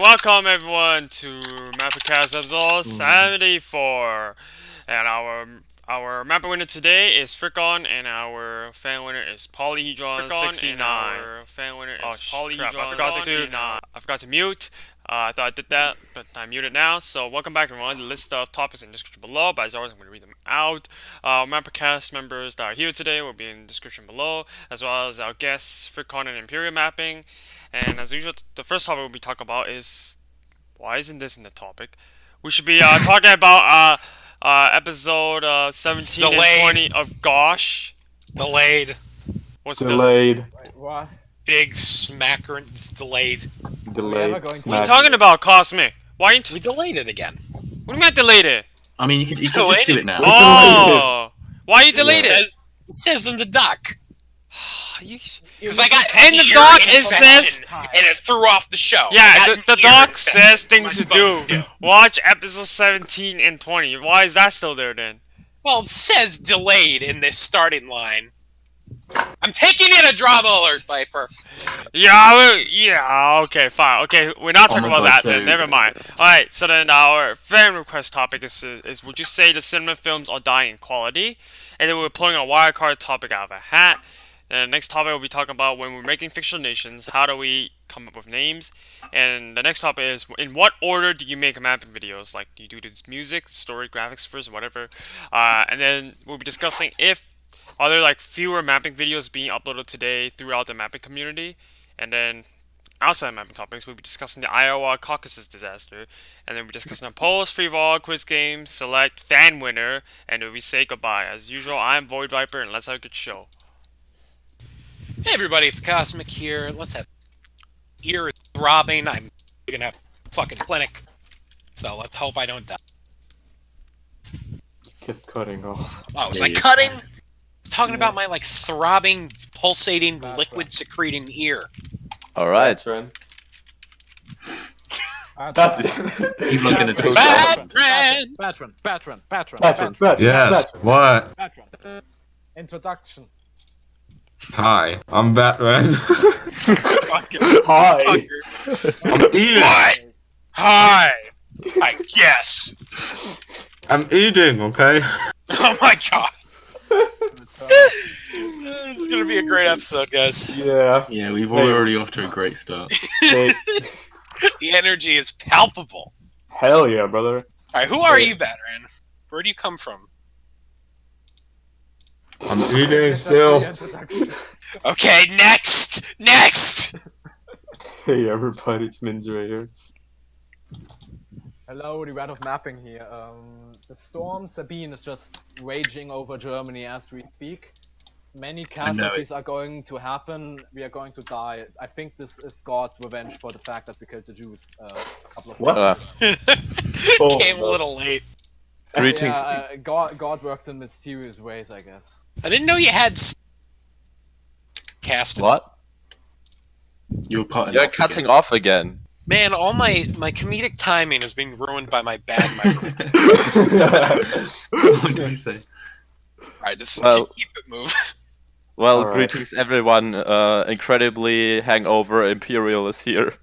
welcome everyone to MapperCast episode 74. And our mapper winner today is Fricon, and our fan winner is Polyhedron 69. Our fan winner is Polyhedron. I forgot to mute. I thought I did that, but I'm muted now. So welcome back everyone. The list of topics in the description below, but as always I'm going to read them out. MapperCast members that are here today will be in the description below, as well as our guests Fricon and Mindria Mapping. And as usual, the first topic we'll be talking about is, why isn't this in the topic? We should be talking about episode 17 and 20 of Gosh. Delayed. What's delayed? Wait, what? Big smacker. It's delayed. Delayed. What are you talking about, Cosmic? Why ain't We delayed it again. What do you mean delayed it? I mean, you can just do it now. Oh, why you delayed it? It says in the doc. Because I got in the ear doc it infection, says, and it threw off the show. yeah, I got the an ear doc infection. says things to What am I supposed do. to do? Watch episode 17 and 20. Why is that still there then? Well, it says delayed in this starting line. I'm taking in a drama alert, Viper. Yeah, okay, fine. Okay, we're not talking about that then. so- Never mind. Alright, so then our fan request topic is would you say the cinema films are dying in quality? And then we're pulling a wildcard topic out of a hat. And the next topic we'll be talking about when we're making fictional nations, how do we come up with names? And the next topic is, in what order do you make mapping videos? Like, do you do this music, story, graphics first, whatever? And then we'll be discussing are there like fewer mapping videos being uploaded today throughout the mapping community? And then outside of mapping topics, we'll be discussing the Iowa Caucasus disaster. And then we'll be discussing a polls, free vol, quiz game, select fan winner, and then we say goodbye. As usual, I'm Void Viper, and let's have a good show. Hey everybody, it's Cosmic here. Let's have ear throbbing. I'm gonna have a fucking clinic. So let's hope I don't die. Kept cutting off. Oh, was Yeah, I you- cutting? Talking about my like throbbing, pulsating, liquid secreting ear. Alright. Ren. That's Keep looking at the Patron. Yes, what? Introduction. Hi, I'm Batman. Fucking Hi. fucker. I'm eating. What? Hi. I guess. I'm eating, okay? Oh my god. This is gonna be a great episode, guys. Yeah. Yeah, we've already off to a great start. Hey, The energy is palpable. hell yeah, brother. Alright, who are you, Batman? Where do you come from? I'm eating still. Okay, next! Next! Hey everybody, it's Mindria here. Hello, the Rat of Mapping here. The storm Sabine is just raging over Germany as we speak. Many casualties are going to happen. We are going to die. I think this is God's revenge for the fact that we killed the Jews a couple of What? weeks Came a little late. Greetings. Yeah, God works in mysterious ways, I guess. I didn't know you had casting. What? You're cutting You're off cutting again. off again. Man, all my comedic timing is being ruined by my bad microphone. What did you say? Alright, just Well- keep it moving. Well, Alright. greetings everyone. Incredibly hangover Imperial is here.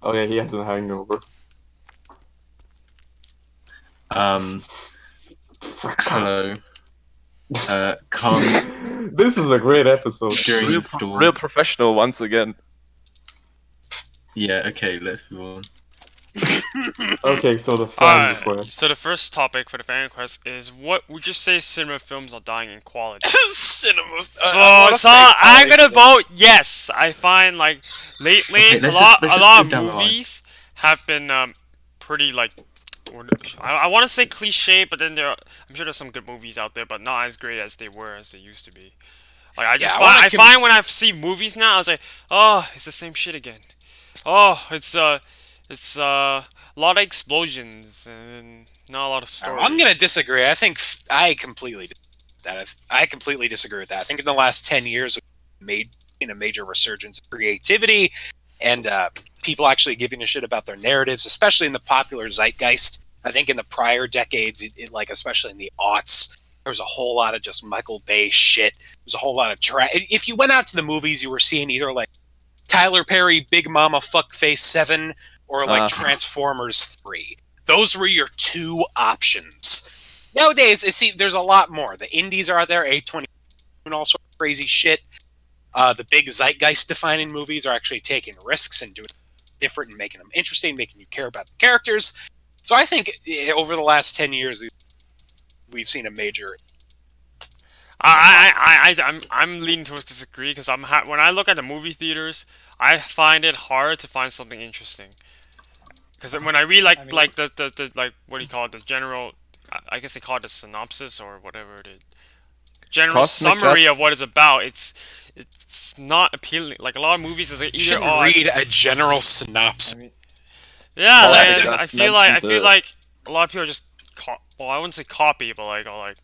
Oh yeah, he has a hangover. Hello. Come This is a great episode. during Real, the storm. real professional once again. Yeah, okay, let's move on. Okay, so the fan Alright, request. so the first topic for the fan request is, what would you say cinema films are dying in quality? Cinema. So I'm gonna vote yes. I find like lately Okay, a let's lot just of move down the line. movies have been pretty like, I want to say cliche, but then I'm sure there's some good movies out there, but not as great as they used to be. Like I find when I see movies now, I was like, oh, it's the same shit again. Oh, it's a lot of explosions and not a lot of story. I'm gonna disagree. I think I completely disagree with that. I think in the last 10 years, made a major resurgence of creativity and people actually giving a shit about their narratives, especially in the popular zeitgeist. I think in the prior decades, like especially in the aughts, there was a whole lot of just Michael Bay shit. There was a whole lot of if you went out to the movies, you were seeing either like Tyler Perry, Big Mama Fuckface 7, or like Uh. Transformers 3. Those were your two options. Nowadays, there's a lot more. The indies are out there, A20 and all sorts of crazy shit. The big zeitgeist-defining movies are actually taking risks and doing different and making them interesting, making you care about the characters. So I think over the last 10 years, we've seen a major. I'm leaning towards disagree because when I look at the movie theaters, I find it hard to find something interesting. Because when I read the what do you call it, the general, I guess they call it the synopsis or whatever it is, general Cosmic summary Just- of what it's about, it's not appealing. Like a lot of movies is either You should read a general synopsis. I mean, yeah, Well, like, I I just feel like mentioned a lot of people are just well, I wouldn't say copy, but like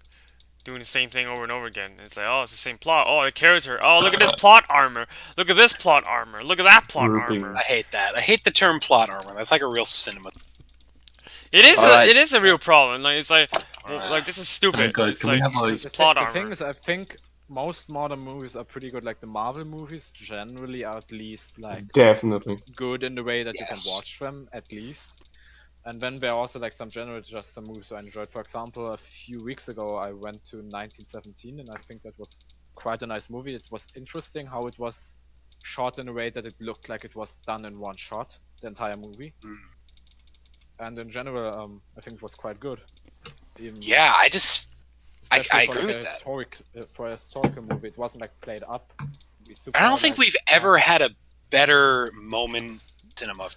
doing the same thing over and over again. It's like, oh, it's the same plot. Oh, the character. Oh, look at this plot armor. Look at this plot armor. Look at that plot Grouping. armor. I hate that. I hate the term plot armor. That's like a real cinema. Alright. It is a real problem. Like it's like this is stupid. Alright, guys, It's can we like have, like- it's the, plot the armor. thing is, I think most modern movies are pretty good. Like the Marvel movies generally are at least like Definitely. good in the way that you can Yes. watch them at least. And then there are also like some general just some movies I enjoyed. For example, a few weeks ago I went to 1917 and I think that was quite a nice movie. It was interesting how it was shot in a way that it looked like it was done in one shot, the entire movie. Mm. And in general, I think it was quite good. Even Yeah, I especially for, agree like, with a that. for a historical movie, it wasn't like played up. I don't think we've ever had a better moment in cinema.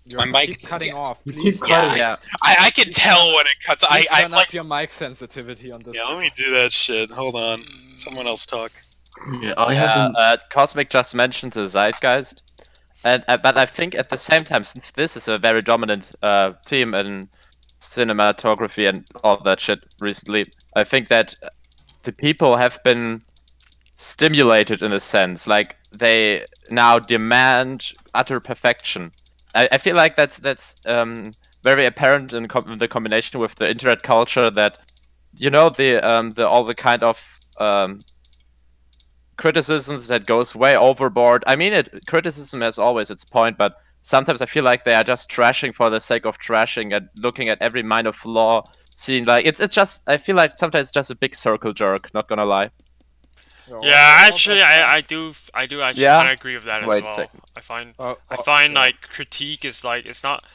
You my mic- keep cutting off, You please. keep cutting. Yeah. I can tell when it cuts. Please I turn like. up your mic sensitivity on this. Yeah, let me do that shit. Hold on. Someone else talk. Yeah, I haven't. Cosmic just mentioned the zeitgeist, and but I think at the same time, since this is a very dominant theme in cinematography and all that shit recently, I think that the people have been stimulated in a sense, like they now demand utter perfection. I feel like that's very apparent in the combination with the internet culture that, you know, the all the kind of criticisms that goes way overboard. I mean, criticism has always its point, but sometimes I feel like they are just trashing for the sake of trashing and looking at every minor flaw, seeing like it's just. I feel like sometimes it's just a big circle jerk. Not gonna lie. Yeah, actually, I do actually Yeah? kind of agree with that as Wait a well. second. I find yeah. like critique is like it's not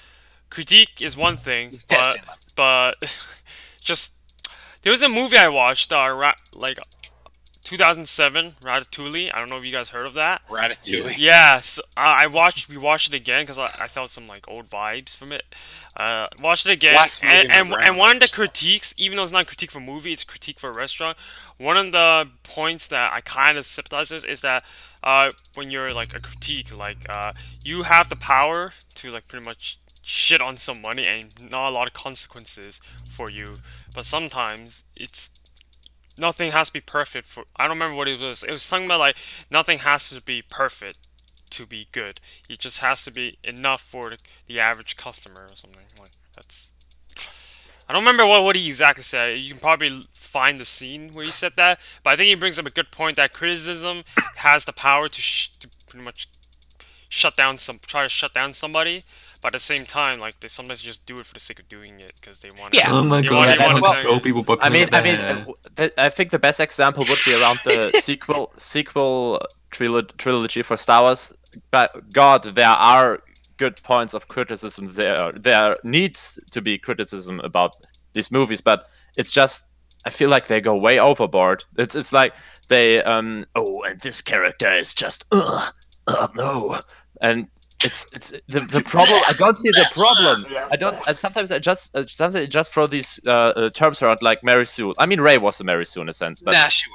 critique is one thing, It's testing. but just there was a movie I watched like 2007 Ratatouille. I don't know if you guys heard of that. Ratatouille. Yeah, so, we watched it again because I felt some like old vibes from it. Watched it again, Last movie and my one of the grandma critiques, even though it's not a critique for a movie, it's a critique for a restaurant. One of the points that I kind of sympathize with is that when you're like a critique, like you have the power to like pretty much shit on somebody and not a lot of consequences for you, but sometimes it's nothing has to be perfect for. I don't remember what it was. It was something about like nothing has to be perfect to be good. It just has to be enough for the average customer or something. Like that's. I don't remember what he exactly said. You can probably find the scene where he said that, but I think he brings up a good point that criticism has the power to pretty much try to shut down somebody. But at the same time, like they sometimes just do it for the sake of doing it because they want. Yeah. Oh my They god, want- I they want want to to show say- people. I mean, I think the best example would be around the sequel trilogy for Star Wars. But God, there are good points of criticism there. There needs to be criticism about these movies, but it's just I feel like they go way overboard. It's like they and this character is just no, and it's the problem. I don't see the problem. I don't. And sometimes I just throw these terms around like Mary Sue. I mean, Ray was a Mary Sue in a sense, but Nah, she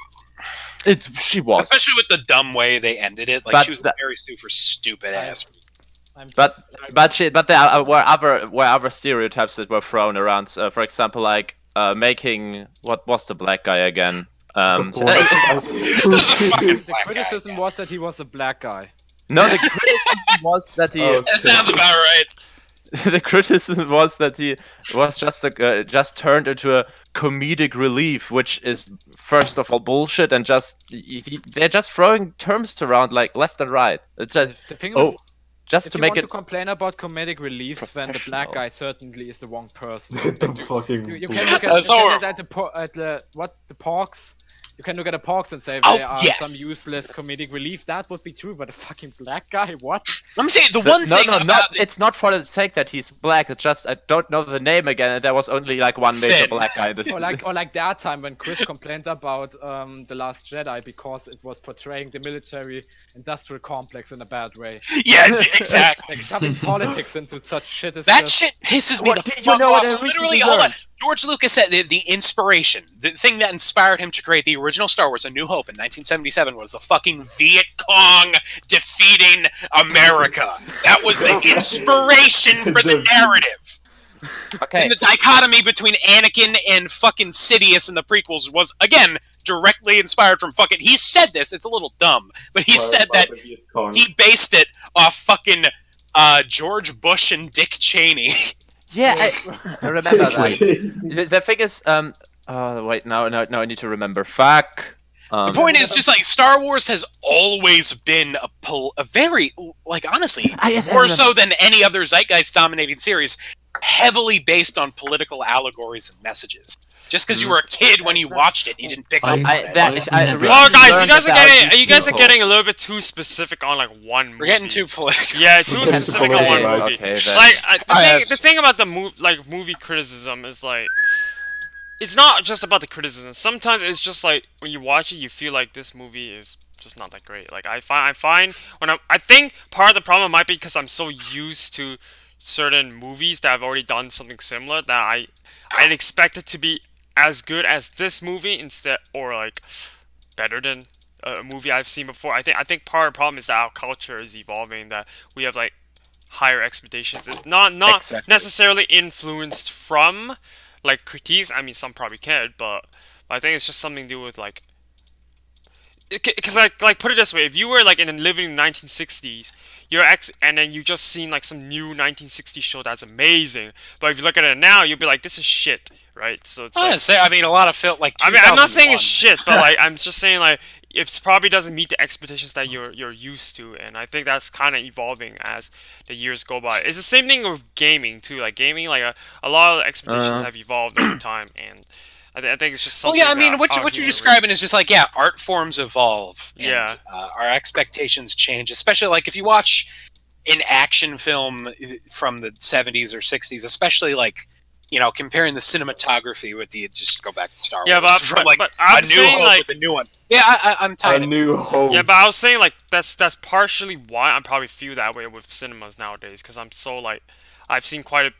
wasn't. she was. Especially with the dumb way they ended it. Like But she was the- Mary Sue for stupid ass reasons. But there were other stereotypes that were thrown around. For example, like making what was the black guy again? The Black guy, criticism yeah. was that he was a black guy. No, the criticism was that he. Oh, That sounds about right. the criticism was that he was just turned into a comedic relief, which is first of all bullshit, and they're just throwing terms around like left and right. It's just The thing oh, with, just if to you make want it to complain about comedic reliefs, then the black professional. guy certainly is the wrong person. the fucking. You can look at, That's you can horrible. look at the Porks. You can look at the Porks and say Oh, they are yes. some useless comedic relief. That would be true, but a fucking black guy, what? Let me say the one thing about it's not for the sake that he's black. It's just I don't know the name again, and there was only like one major Finn. black guy. Or like that time when Chris complained about The Last Jedi because it was portraying the military industrial complex in a bad way. Yeah, exactly. Like shoving politics into such shit is That just... shit pisses me What the did you fuck know off. what I Literally, recently hold on. learned? George Lucas said the inspiration, the thing that inspired him to create the original Star Wars: A New Hope in 1977 was the fucking Viet Cong defeating America. That was the inspiration for the narrative. Okay, And the dichotomy between Anakin and fucking Sidious in the prequels was, again, directly inspired from fucking... He said this, it's a little dumb, but he said that he based it off fucking George Bush and Dick Cheney. yeah, I remember that. Wait. The thing is, oh wait, now I need to remember. Fuck. The point is just like Star Wars has always been a very, like, honestly, yes, I more remember. so than any other zeitgeist dominating series, heavily based on political allegories and messages. Just because you were a kid when you watched it, you didn't pick up on it. Oh, guys, you guys are getting a little bit too specific on like one movie. We're getting too political. Yeah, too specific on one Okay, movie. okay, then. Like the thing about the movie criticism is like, it's not just about the criticism. Sometimes it's just like when you watch it, you feel like this movie is just not that great. Like I find when I think part of the problem might be because I'm so used to certain movies that have already done something similar that I'd expect it to be as good as this movie instead, or like better than a movie I've seen before. I think part of the problem is that our culture is evolving, that we have like higher expectations. It's not Exactly. necessarily influenced from like critiques. I mean, some probably can, but I think it's just something to do with like, because like put it this way, if you were like living in the 1960s, and then you just seen like some new 1960s show that's amazing, but if you look at it now, you'll be like, this is shit, right? So it's like, I mean, a lot of film like. I mean, I'm not saying it's 2001. shit, but like I'm just saying like it probably doesn't meet the expectations that you're used to, and I think that's kind of evolving as the years go by. It's the same thing with gaming too. Like gaming, like a lot of expectations have evolved over time, and I think it's just Well, something. yeah, I mean, that what our you're human describing is just like, yeah, art forms evolve. And, Yeah. our expectations change, especially like if you watch an action film from the 70s or 60s, especially like, you know, comparing the cinematography with the, just go back to Star Wars. Yeah, but from like I'm A New saying Hope like, with the new one. Yeah, I'm A tired of New Hope. yeah, but I was saying like that's partially why I probably feel that way with cinemas nowadays, because I'm so like, I've seen quite a,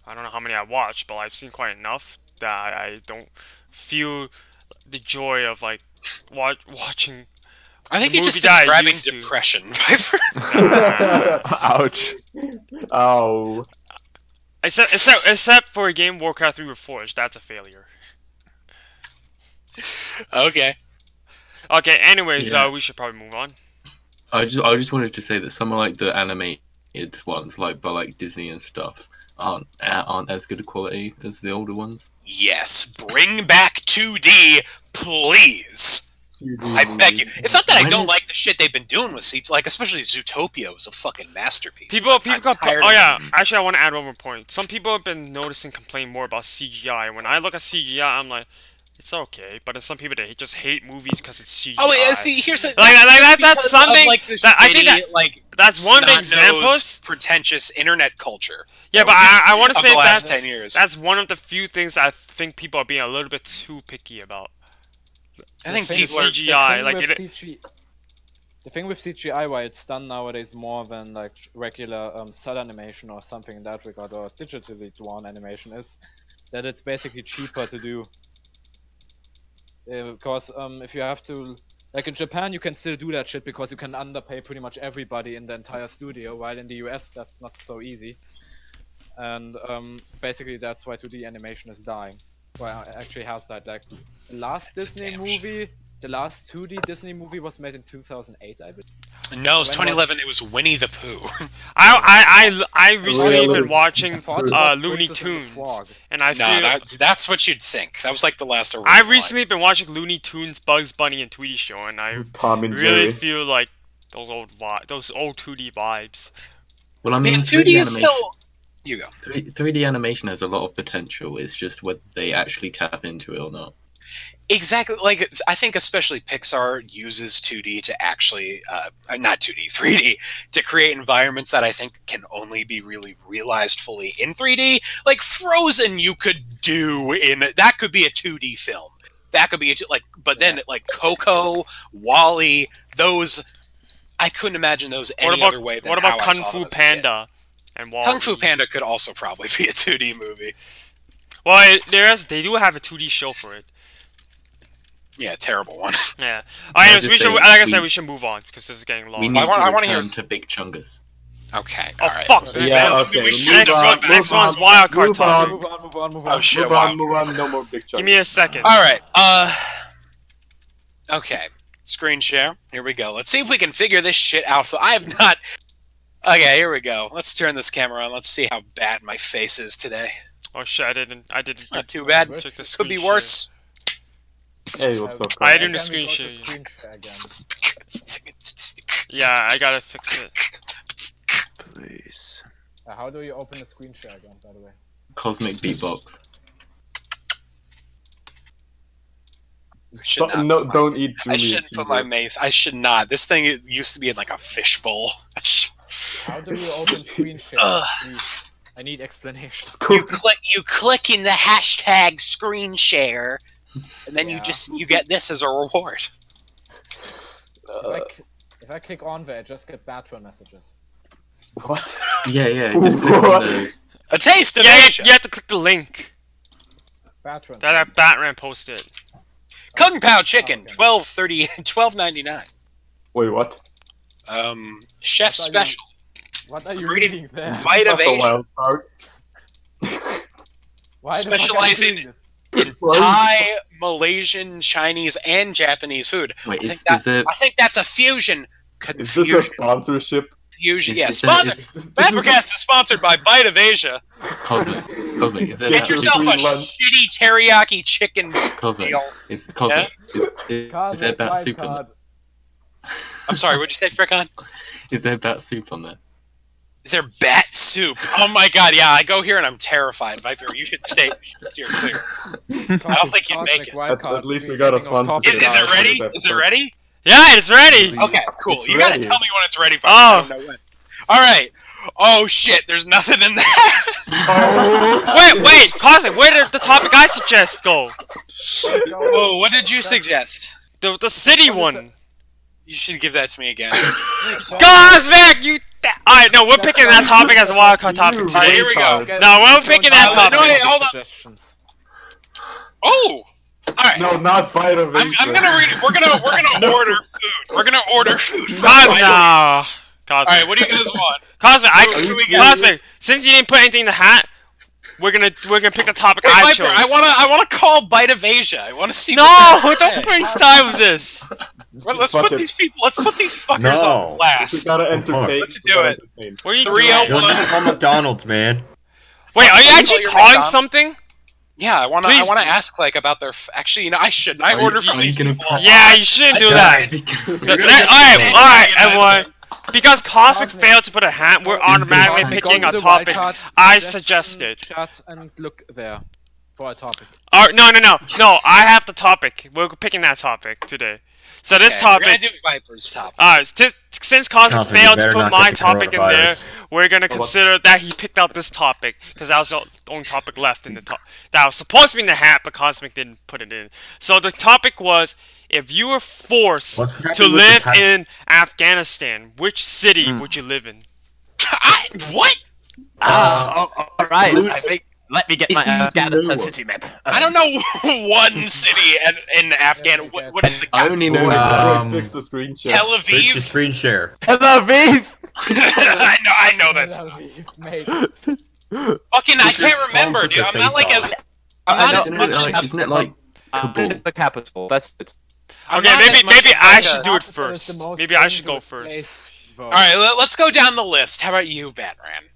I don't know how many I watched, but I've seen quite enough that I don't feel the joy of like watching. I think the you're just movie that I describing used to. depression, Piper. Ouch. Oh. Except for a game Warcraft 3 Reforged, that's a failure. Okay. Okay, anyways, Yeah. we should probably move on. I just wanted to say that some of like the animated ones, like by like Disney and stuff, aren't as good a quality as the older ones. Yes, bring back 2D, please. I beg you. It's not that I When don't is- like the shit they've been doing with CG, like especially Zootopia was a fucking masterpiece. People but I'm got. tired Oh of yeah, it. actually, I want to add one more point. Some people have been noticing, complain more about CGI. When I look at CGI, I'm like, it's okay. But there's some people that just hate movies because it's CGI. Oh wait, see, here's the, that's because of, something like, this that I think shitty, like that's one of the snot-nosed, examples. pretentious internet culture. Yeah, but I want to of say the last that's 10 years. that's one of the few things that I think people are being a little bit too picky about. I think The people are. CGI, like The thing with CGI, why it's done nowadays more than like regular cell animation or something in that regard, or digitally drawn animation, is that it's basically cheaper to do. Because if you have to, like in Japan, you can still do that shit because you can underpay pretty much everybody in the entire studio, while in the US that's not so easy. And basically that's why 2D animation is dying. Well, it actually has that. Like the last Disney movie The last 2D Disney movie was made in 2008, I believe. No, it's When 2011. It was Winnie the Pooh. I recently Really? been watching thought it was Looney Princess and the Tunes, Frog. and I No, feel that's what you'd think. That was like the last original. I've recently been watching Looney Tunes, Bugs Bunny, and Tweety Show, and I Tom and really Jerry. feel like those old 2D vibes. Well, I Man, mean, 2D is still. You go. 3D animation has a lot of potential. It's just whether they actually tap into it or not. Exactly. Like, I think especially Pixar uses 2D to actually, not 2D, 3D, to create environments that I think can only be really realized fully in 3D. Like, Frozen you could do that could be a 2D film. That could be, but then, like, Coco, Wall-E, those, I couldn't imagine those any other way than what about how I Kung saw Fu them as a kid. Panda and Wall-E? Kung Fu Panda could also probably be a 2D movie. Well, they do have a 2D show for it. Yeah, terrible one. Yeah. I Anyways, just we should, say like I said, we- we should move on because this is getting long. We need I to wanna hear return to Big Chungus. Okay, Oh alright. fuck! The Yeah, next, okay. we should move next on, one, move next on, one's wildcard move topic. on. Move on, move on, move Oh on. shit, Move wow. on, move on. No more big chunks. Give me a second. Alright, okay. Screen share. Here we go. Let's see if we can figure this shit out. I have not... Okay, here we go. Let's turn this camera on. Let's see how bad my face is today. Oh shit! I didn't. It's not too bad. Check the Could screen be share. worse. Hey, what's up? I guys? didn't Can screen we go to share you. screen share again? Yeah, I gotta fix it. Please. How do you open the screen share again, by the way? Cosmic beatbox. Should not No, put my- don't eat I Julius shouldn't put my Caesar. mace. I should not. This thing used to be in like a fishbowl. How do you open screen share? Ugh. Please. I need explanations. You click in the hashtag screen share, and then Yeah. you get this as a reward. If I click on there, I just get Batron messages. What? Yeah. Just click What? on the. A taste of Yeah, Asia. you have to click the link Batron. that Batman posted. Kung Pao chicken, Okay. $12.99. Wait, what? Chef What are you- special. What are you Reading- reading there? Bite of That's a Asia. wild card. Why the fuck are you specializing- reading this? In Thai, Malaysian, Chinese, and Japanese food. Wait, I is, think, that, is there? I think that's a fusion. Is this a Confusion. sponsorship? Fusion. is- Yeah, is there- sponsor. is- MapperCast is sponsored by Bite of Asia. Cosmic. Is there Get that yourself a Free lunch. shitty teriyaki chicken Cosmic. deal. Is Cosmic? Is there bat soup on Wildcard. there? I'm sorry, what'd you say, Frickon? Is there bat soup on there? Is there bat soup? Oh my god, yeah, I go here and I'm terrified. Viper, you should steer clear. I don't think you'd make it. At least we got a sponsor. Is it ready? Is it ready? Yeah, it's ready. Okay, cool. It's You gotta ready. tell me when it's ready. Viper. Oh. I don't know when. Alright. Oh shit, there's nothing in there. Wait, Cosmic, where did the topic I suggest go? Oh, what did you suggest? The city one. You should give that to me again. Cosmic, you. Alright, no, we're picking that topic as a wildcard topic Alright, today. here we go. No, we're picking that No, topic. wait, hold on. Suggestions. Oh! Alright. No, not Bite of I'm Asia. gonna read it. We're gonna order food. We're gonna order food. Cosmic, no. Cosmic. Alright, what do you guys want? Cosmic, What do we get? Cosmic, since you didn't put anything in the hat, we're gonna pick the topic Wait, I Viper, chose. I wanna call Bite of Asia. I wanna see. No, what they don't say. waste time with this. Well, let's Fuck put it. these people. Let's put these fuckers No. on We blast. gotta entertain. Let's we do gotta it. entertain. What are you 301. doing? Yo, this is from McDonald's, man. Wait, are you Call actually your calling McDonald's. something? Yeah, I wanna Please. ask like about their. Actually, you know, I shouldn't. I Are you- order from are these you gonna people. press- Yeah, you shouldn't do that. Yeah. Alright, everyone. Because Cosmic failed to put a hat, we're automatically Go to picking Go a to the topic wildcard I suggestion suggested. Chat and look there for a topic. Alright, no, I have the topic. We're picking that topic today. So this Okay, we're gonna topic. do Viper's topic. Alright, since Cosmic Cosmic, you failed to better put not my get the topic in there, coronavirus. we're gonna consider that he picked out this topic because that was the only topic left in the top. That was supposed to be in the hat, but Cosmic didn't put it in. So the topic was: if you were forced What's happening to with the live title? in Afghanistan, which city would you live in? What? Alright, I think. Let me get my Afghanistan city map. I don't know one city in Afghan. What is the I only know. Fix the screen share. Tel Fix your Aviv? screen share. Tel Aviv! I know that's Mate, fucking. I can't remember, dude. I'm not like as. I'm not as Isn't much it like, as. isn't it like Kabul? The capital. That's it. Okay, maybe I should do it first. Maybe I should go first. All right, let's go down the list. How about you, Batran?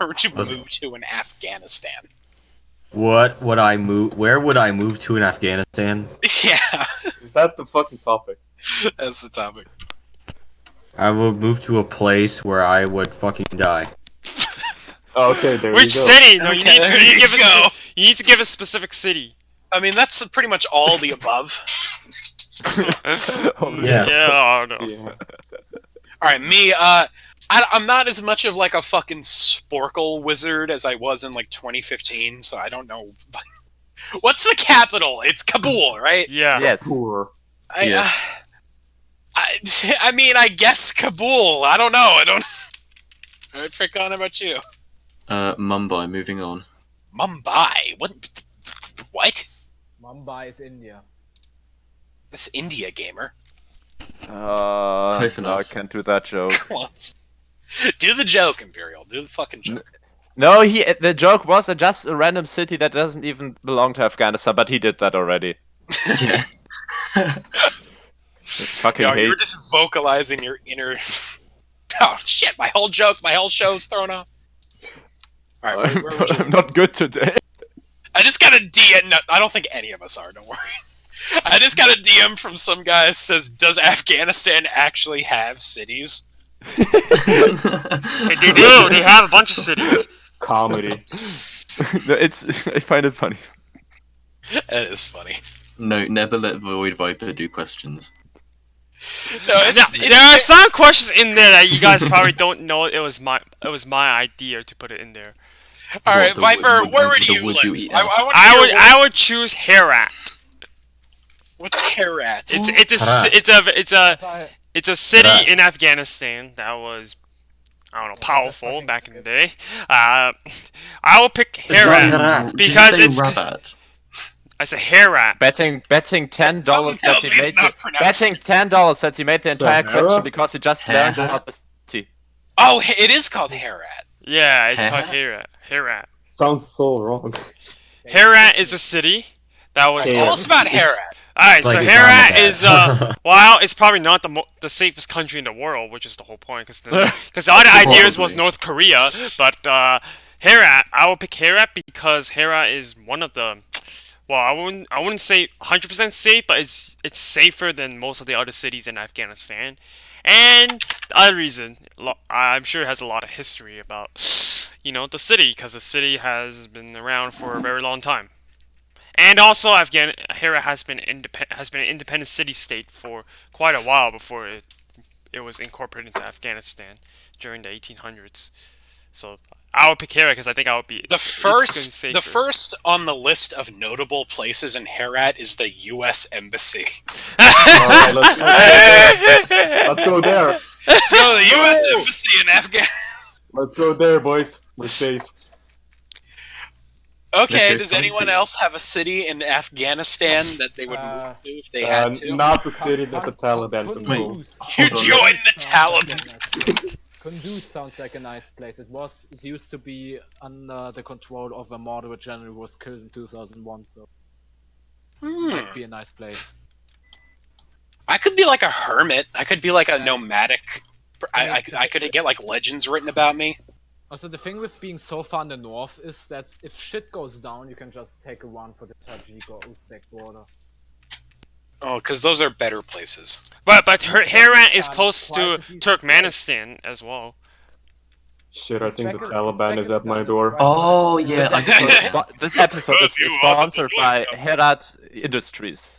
Or would you move to an Afghanistan? What would I move? Where would I move to in Afghanistan? Yeah, Is that the fucking topic? that's the topic. I would move to a place where I would fucking die. Oh, okay, there Which you go. city? No, Okay, there you you go. you need to give a specific city. I mean, that's pretty much all the above. Yeah. Yeah, I don't know. Yeah. All right, me. I'm not as much of like a fucking sporkle wizard as I was in like 2015, so I don't know. What's the capital? It's Kabul, right? Yeah. Yes. Poor. Yeah. I mean, I guess Kabul. I don't know. I don't. All right, Frick, on. How about you? Mumbai. Moving on. Mumbai. What? Mumbai is India. This India gamer. No, Close I enough. can't do that joke. Close. Do the joke, Imperial. Do the fucking joke. No, the joke was just a random city that doesn't even belong to Afghanistan, but he did that already. Yeah. Fucking No, you were hate. just vocalizing your inner. Oh shit! My whole joke, my whole show's thrown off. All right, where would you... I'm not good today. I just got a DM. No, I don't think any of us are. Don't worry. I just got a DM from some guy that says, "Does Afghanistan actually have cities?" Hey, they do. They have a bunch of cities. Comedy. No, I find it funny. That is funny. No, never let Void Viper do questions. No, There are some questions in there that you guys probably don't know. It was my idea to put it in there. All right, The Viper. would- Where would the you would live? you eat I would choose Herat. What's Herat? It's a city Herat. in Afghanistan that was, I don't know, powerful back in the day. I will pick Herat Herat. because Did you it's. say rabbit? I said Herat. Betting $10 Someone that tells he me it's made not pronounced. betting $10 that he made the entire Sahara? question because he just learned about the city. Oh, it is called Herat. Yeah, it's called Herat. Herat. Sounds so wrong. Herat is a city that was. Yeah. Tell us about Herat. Alright, It's so like Herat Islamabad. is well, it's probably not the safest country in the world, which is the whole point. Because the other ideas was Probably. North Korea, but Herat, I will pick Herat because Herat is one of the. Well, I wouldn't say 100% safe, but it's safer than most of the other cities in Afghanistan. And the other reason, I'm sure it has a lot of history about, the city, because the city has been around for a very long time. And also, Herat has been an independent city-state for quite a while before it was incorporated into Afghanistan during the 1800s. So I would pick Herat because I think I would be The first on the list of notable places in Herat is the U.S. Embassy. Alright, let's go there. Let's go to the U.S. Embassy in Afghanistan. Let's go there, boys. We're safe. Okay, Okay, does so anyone see. else have a city in Afghanistan that they would move to if they had to? Not the city that the Taliban control. You Hold on. join the Taliban. Kunduz sounds like a nice place. It used to be under the control of a moderate general who was killed in 2001, so might be a nice place. I could be like a hermit. I could be like a nomadic. I could get like legends written about me. Also, the thing with being so far in the north is that if shit goes down, you can just take a run for the Tajik or Uzbek border. Oh, because those are better places. But Herat is close to Turkmenistan as well. Shit, I think the Uzbekistan Taliban is at my is door. right Oh next to yeah, Uzbekistan. I This episode is You are the sponsored by Herat Industries.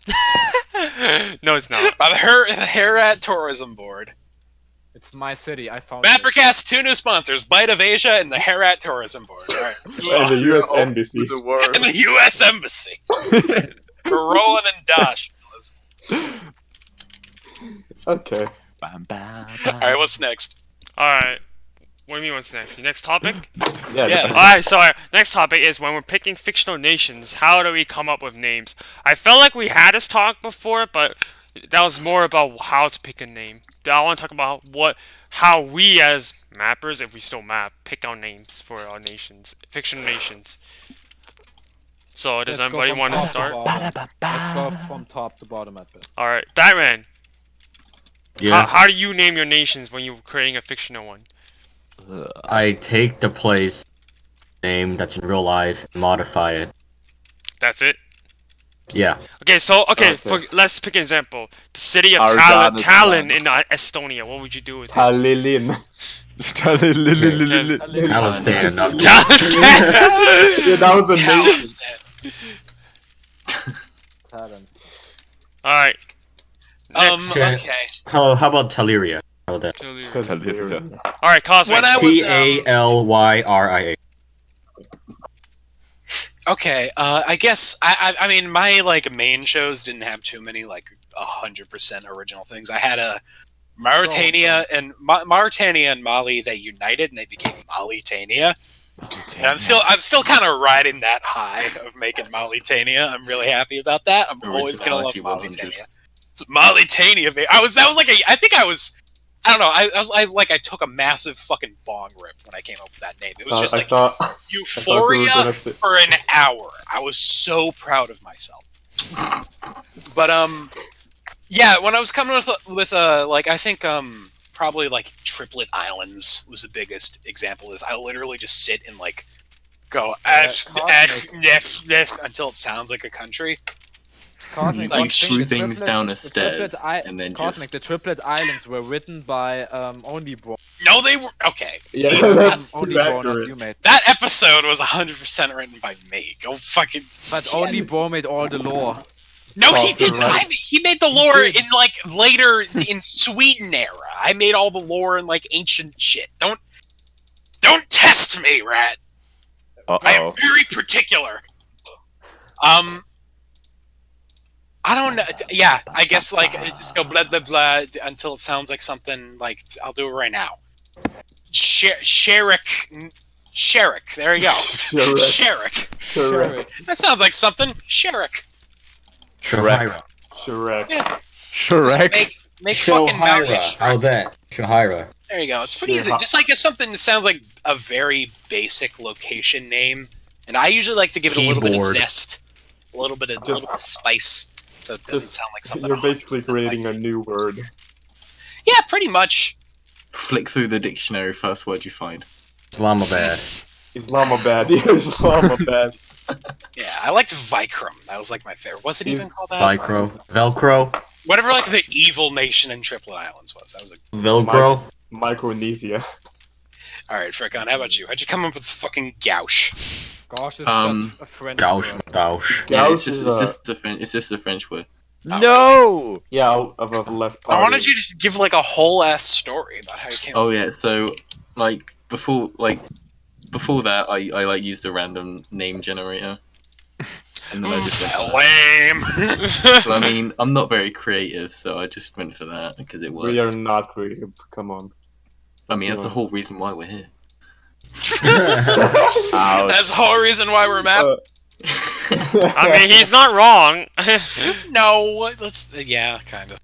No, it's not. By the Herat Tourism Board. It's my city. I found it. MapperCast, 2 new sponsors: Bite of Asia and the Herat Tourism Board. All right. And the US Embassy. The world. And the U.S. Embassy. We're rolling in Dosh. fellas. Okay. Bam, bam, All right, what's next? Alright. What do you mean what's next? The next topic? Yeah. Alright, so our next topic is when we're picking fictional nations, how do we come up with names? I felt like we had this talk before, but that was more about how to pick a name. I want to talk about how we as mappers, if we still map, pick our names for our nations, fictional nations. So does Let's go anybody from want to top start? bottom. Let's go from top to bottom at best. All right, Batman. Yeah. How do you name your nations when you're creating a fictional one? I take the place name that's in real life and modify it. That's it. Yeah. Okay, so Okay. let's pick an example. The city of Our Tallinn, God is Tallinn one. in Estonia. What would you do with it? Tallinn. Palestine. Tallinn. Yeah, that was a nation. Talents. All right. Next. Okay. How about Talyria? How about that? Tallinn. All right, Cosmic. When I was Talyria. okay, I guess I mean my like main shows didn't have too many like 100% original things. I had a Mauritania and Mali, they united and they became Mauritania. And I'm still kind of riding that high of making Mauritania. I'm really happy about that. I'm always gonna love Originality 100. Mauritania. It's Mauritania, baby. I don't know. I took a massive fucking bong rip when I came up with that name. It was just I like thought you were euphoria gonna say- for an hour. I was so proud of myself. But yeah, when I was coming with like I think probably like Triplet Islands was the biggest example. Is I literally just sit and like go until it sounds like a country. Cosmic, Like, one thing, shoo the things triplet- down the the stairs, triplet and then Cosmic, the Triplet Islands were written by only Bro. No, they were okay. Yeah, that's Only too Bro, not accurate. you, mate. That episode was 100% written by me. Go fucking. But only Bro made all the lore. No, he Talk to didn't. Reddit. He made the lore did. in like later in Sweden era. I made all the lore in like ancient shit. Don't test me, rat. I am very particular. I don't know. Yeah, I guess like just go blah blah blah until it sounds like something. Like I'll do it right now. Sherik. There you go. Sherik. Shrek. That sounds like something. Sherik. Shahira. Shrek. Yeah. Correct. Make fucking Mount Shahira. How that? Shahira. There you go. It's pretty easy. Yeah. Just like if something sounds like a very basic location name, and I usually like to give it a little bit of Keyboard. zest, a little bit of spice, so it doesn't sound like something. You're basically creating a new word. Yeah, pretty much. Flick through the dictionary, first word you find. Islamabad. Islamabad. Yeah, Islamabad. Yeah, I liked Vikram. That was like my favorite. Was it even called that? Velcro. Velcro. Whatever, like the evil nation in Triplet Islands was. That was a. Velcro. Micronesia. All right, Fricon. How about you? How'd you come up with fucking gouche? Gosh, it's just a French Gauche. word. Gauche. Yeah, Gauche it's is, just a French word. No! Yeah, of left. I wanted you to give like a whole ass story about how you came. Oh yeah, so like before that, I like used a random name generator, and then I just went. Lame. So I mean, I'm not very creative, so I just went for that because it worked. We are not creative. Come on. I mean, that's the whole reason why we're here. Ouch. That's the whole reason why we're mad. I mean, he's not wrong. No, let's. Yeah, kind of.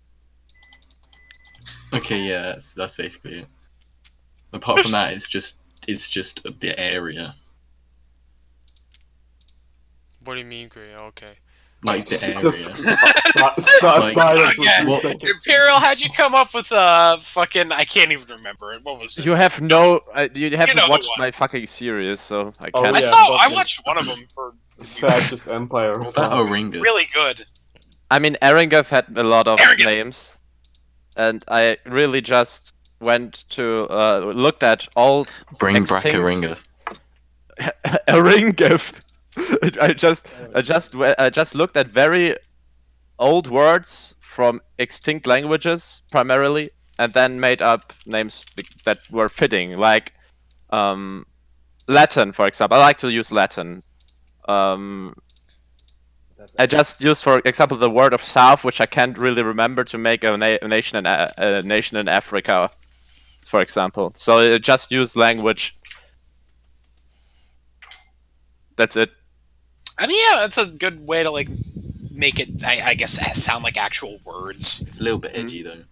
Okay, yeah, that's basically it. Apart from that, it's just the area, What do you mean, Gray? Okay. like the area. Silence for Okay. 2 seconds. Imperial, how'd you come up with fucking? I can't even rember it. What was it? You have no. You haven't know the watched one. my fucking series, so I Oh, can't. I yeah, saw. I fucking- watched one of them for Fascist Empire. What about Oringa? really good. I mean, Erengov had a lot of Erengov. names, and I really just went to looked at old Bring back extinct- Oringa. Erengov. I just looked at very old words from extinct languages primarily, and then made up names that were fitting, like Latin, for example. I like to use Latin. I just used, for example, the word of South, which I can't really remember, to make a nation in Africa, for example. So I just use language. That's it. I mean, yeah, that's a good way to like make it. I guess sound like actual words. It's a little bit edgy though.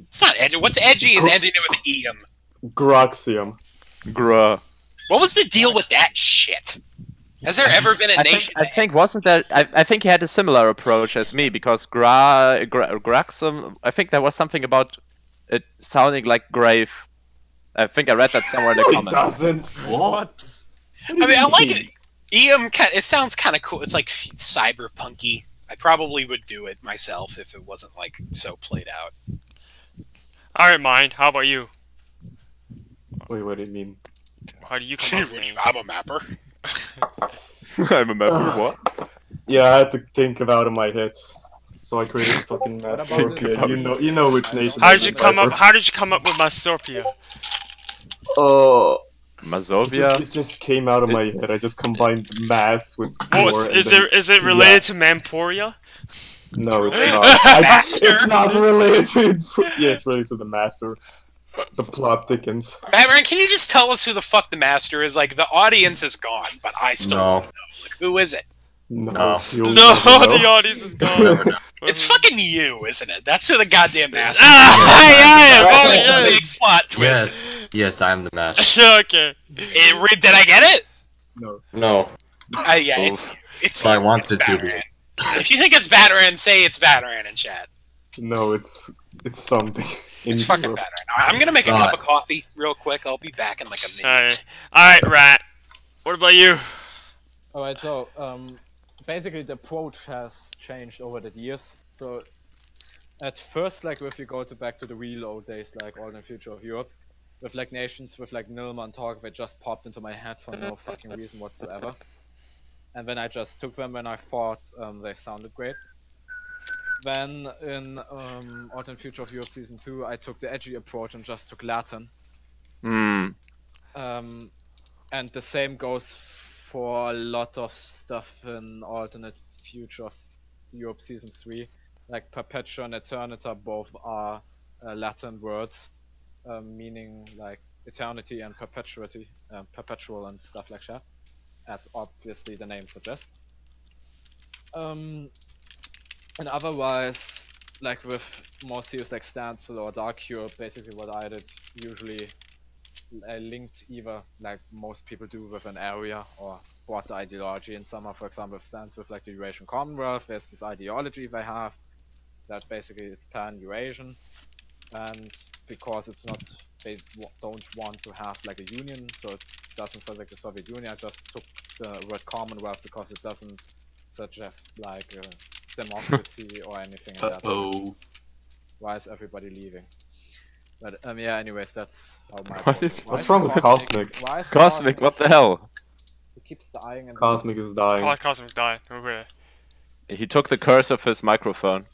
It's not edgy. What's edgy is ending it with "eum." Groxium. Gruh. What was the deal with that shit? Has there ever been a nation? I think wasn't that I think he had a similar approach as me because Graxum. I think there was something about it sounding like grave. I think I read that somewhere in the It comments. doesn't. What? I mean, I like it. It sounds kind of cool. It's like cyberpunky. I probably would do it myself if it wasn't like so played out. All right, Mind. How about you? Wait, what do you mean? How do you come up with names? I'm a mapper. I'm a member. What? Yeah, I had to think about it in my head. So I created a fucking What master. about this? Yeah, you know which nation. How I did you mean, come up? Viper. How did you come up with Masorpia? Mazovia. It just came out of my head. I just combined mass with core. Is it related to Mamporia? No, it's not. It's not related to. Yeah, it's related to the master. The plot thickens. Maverick, can you just tell us who the fuck the master is? Like, the audience is gone, but I still No. don't know. Like, who is it? No. you'll No, never know. the audience is gone. It's fucking you, isn't it? That's who the goddamn master is. Ah, That's yeah, like yeah, the big plot twist. Yes, I am the master. Sure, okay. Did I get it? No, Yeah, it's but I want it's it to be. Batarang. If you think it's Batarang, say it's Batarang in chat. No, it's something. It's fucking Batarang. I'm gonna make a cup of coffee real quick. I'll be back in like a minute. Alright, Rat. What about you? Alright, so basically the approach has changed over the years. So at first, like if you go back to the real old days, like All in the Future of Europe, with like nations with like Nilma and Talk, they just popped into my head for no fucking reason whatsoever. And then I just took them when I thought they sounded great. Then in Autumn Future of Europe Season 2, I took the edgy approach and just took Latin. Hmm. And the same goes for a lot of stuff in Alternate Futures Europe Season 3. Like Perpetua and Eternita both are Latin words, meaning like eternity and perpetuity, perpetual and stuff like that, as obviously the name suggests. And otherwise, like with more serious like Standstill or Dark Cure, basically what I did usually I linked either like most people do with an area or what the ideology in summer, for example, stands with like the Eurasian Commonwealth. There's this ideology they have that basically is pan-Eurasian, and because it's not, they don't want to have like a union, so it doesn't sound like the Soviet Union. I just took the word Commonwealth because it doesn't suggest like a democracy or anything like that. Oh. Why is everybody leaving? But yeah, anyways, that's how my What is- What's wrong with Cosmic? Why is Cosmic, what the hell? He keeps dying and Cosmic is dying. Oh, Cosmic died. Okay. He took the curse of his microphone.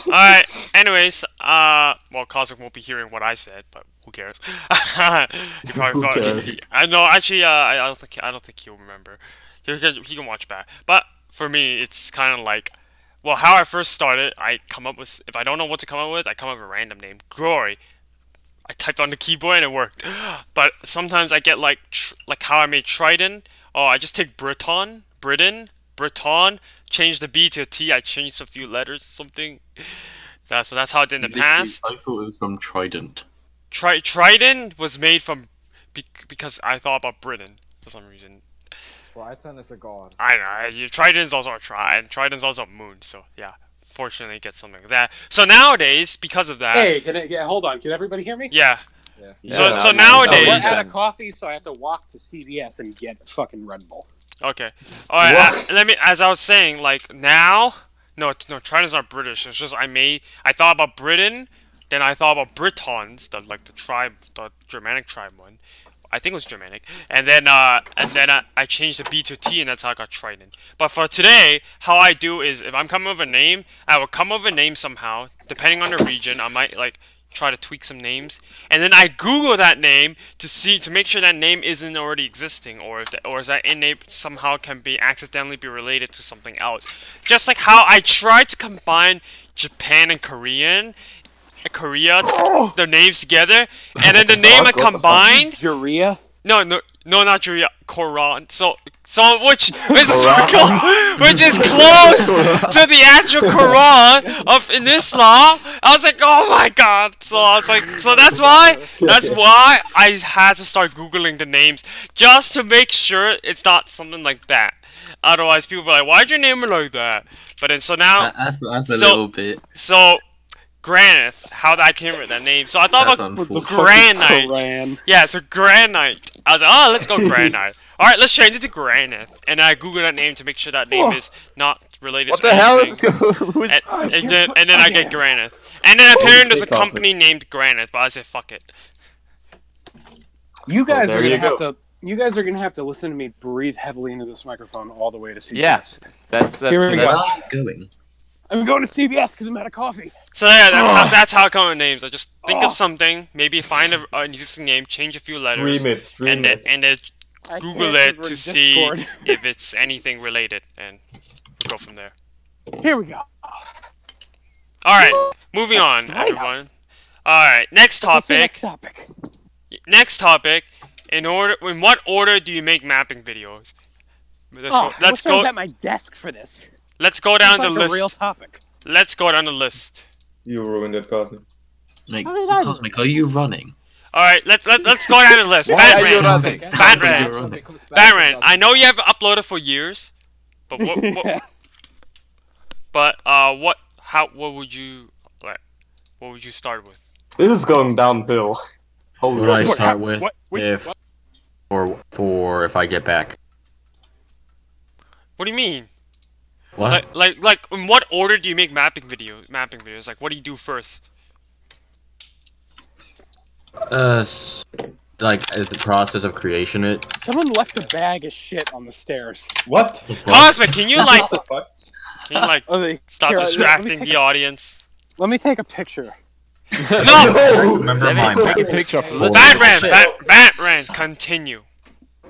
Alright, anyways, well, Cosmic won't be hearing what I said, but who cares? He probably Who cares? I know, actually, I don't think he'll remember. He can watch back. But for me, it's kind of like, well, how I first started, I come up with, if I don't know what to come up with, I come up with a random name. Glory. I typed on the keyboard and it worked. But sometimes I get like how I made Trident. Oh, I just take Breton, change the B to a T. I changed a few letters, something. So that's how I did in the past. I thought it was from Trident. Trident was made from because I thought about Britain for some reason. Triton is a god. I know. Trident's also a and Trident's also a moon. So yeah, fortunately, get something like that. So nowadays, because of that, Hey, hold on. Can everybody hear me? yeah. Yes. So Yeah, nowadays, We're out of coffee, so I have to walk to CVS and get fucking Red Bull. okay. All right. Let me. As I was saying, like now, no. Trident's not British. It's just I thought about Britain, then I thought about Britons, the tribe, the Germanic tribe one. I think it was Germanic, and then I changed the B to a T, and that's how I got Trident. But for today, how I do is if I'm coming up with a name, I will come up with a name somehow. Depending on the region, I might like try to tweak some names, and then I Google that name to make sure that name isn't already existing, or is that name somehow can be accidentally be related to something else. Just like how I tried to combine Japan and Korea, their names together, and then the name I combined. Urea? No, No, not Sharia. Quran. So which is which is close to the actual Quran of in Islam. I was like, oh my god. So I was like, so that's why I had to start googling the names just to make sure it's not something like that. Otherwise, people be like, why'd you name it like that? But then so now, That's a little bit. so Granith, how I came up with that name. So I thought That's about unfortunate. Granite. Quran. Yeah, so Granite. I was like, oh, let's go Granite. Alright, let's change it to Granite. And I googled that name to make sure that name is not related What to the hell anything. is who's And then I get Granite. And then apparently there's a company named Granite, but I said, fuck it. You guys there are you gonna have go. to. You guys are gonna have to listen to me breathe heavily into this microphone all the way to CBS. Yes. That's Here we Where go. are you going? I'm going to CBS because I'm out of coffee. So yeah, that's how I come with names. I just think of something, maybe find an existing name, change a few letters, Stream it. and then I Google can't it 'cause we're to in see Discord. if it's anything related, and we'll go from there. Here we go. Alright, moving on, right. everyone. Alright, next What's the topic. next topic? Next topic. In what order do you make mapping videos? Let's I was go. at my desk for this. Let's go down the It's like a real list. topic. Let's go down the list. You ruined it, Cosmic. Like, How did I- Cosmic, are you running? Alright, let's go down the list. Why are you Batman. running? Batman. Batman, I know you haven't uploaded for years, but what would you start with? This is going downhill. Holy What do I crap. start with what- wait, if what? for if I get back? What do you mean? What? Like in what order do you make mapping videos? Like what do you do first? The process of creation it. Someone left a bag of shit on the stairs. What? Cosmic, can you like What the fuck? Oh, they, stop here, distracting the audience? Let me take a picture. No! Remember Let my me take a picture of the Batman, continue.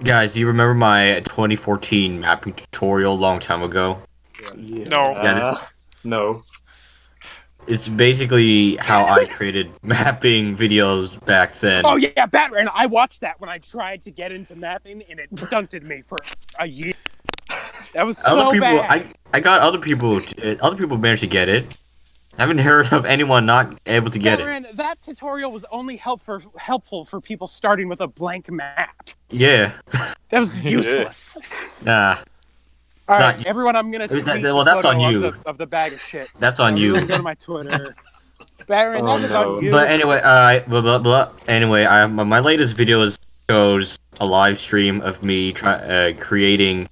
guys? Do you remember my 2014 mapping tutorial a long time ago? No. Yeah, No. It's basically how I created mapping videos back then. Oh yeah, Batman. I watched that when I tried to get into mapping, and it stunted me for a year. That was so Other people, bad. I got other people. Other people managed to get it. I haven't heard of anyone not able to get it. Batman, that tutorial was only helpful for people starting with a blank map. Yeah. That was useless. Nah. All right, not- everyone, I'm gonna tweet well, the that's on photo you. of the bag of shit. That's on you. Everyone go to my Twitter. Batman, Oh, that is no. on you. But anyway, blah blah blah. Anyway, my latest video shows a live stream of me creating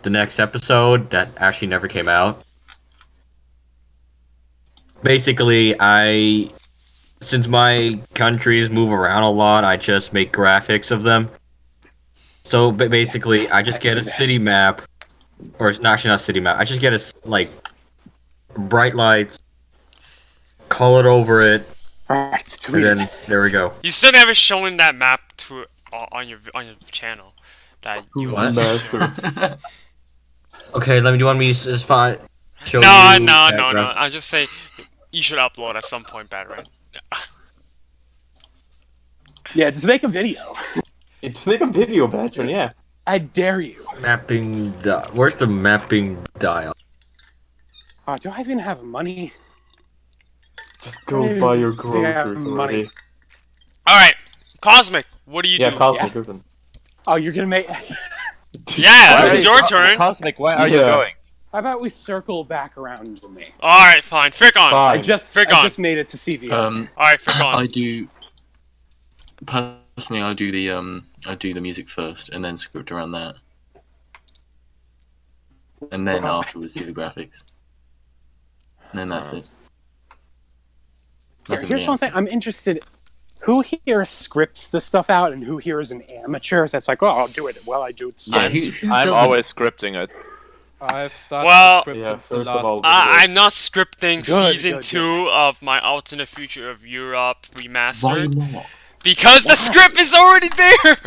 the next episode that actually never came out. Basically, since my countries move around a lot, I just make graphics of them. So basically, I just get a city map, or it's actually not a city map. I just get bright lights, color over it, All right, and tweet it. then there we go. You still never shown that map to on your channel. That you What? Master. Okay, do you want me to just show No. you background? I just say you should upload at some point, Batman. Yeah, just make a video. It's like a video, Batman, yeah. I dare you. Mapping. Where's the mapping dial? Oh, do I even have money? Just go buy your Yeah, groceries money. already. Alright, Cosmic, what do you Yeah, do? Cosmic, isn't. Oh, you're gonna make. Yeah, Where it's is your turn. Cosmic, where are you Yeah. going? How about we circle back around to me? Alright, fine. Frick on. I Fine. just made it to CVS. Alright, frick on. I do. Personally, I do the music first, and then script around that, and then afterwards do the graphics, and then that's it. Here, Nothing here's else. one thing I'm interested. Who here scripts this stuff out, and who here is an amateur that's like, oh, I'll do it while I do it. Yeah, who I'm doesn't? always scripting it. I've started Well- the script Yeah, since the first of last all, I'm not scripting Good, season good, 2 of my alternate future of Europe Why remastered not? because the script is already there.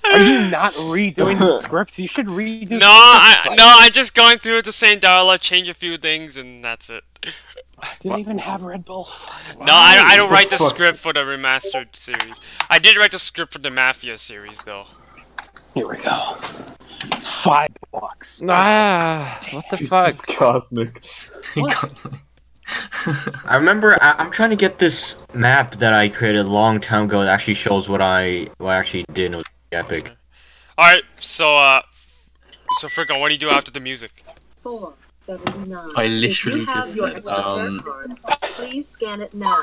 Are you not redoing the scripts? You should redo. No, I'm just going through the same dialogue, change a few things, and that's it. Didn't even have Red Bull. No, I don't write the Fuck. script for the remastered series. I did write the script for the Mafia series, though. Here we go. 5 blocks. Ah, what the fuck? Cosmic. I remember I'm trying to get this map that I created a long time ago that actually shows what I actually did. And it was epic. Alright, so Fricka, what do you do after the music? 479. I literally If you have just your said, extra system, please scan it now.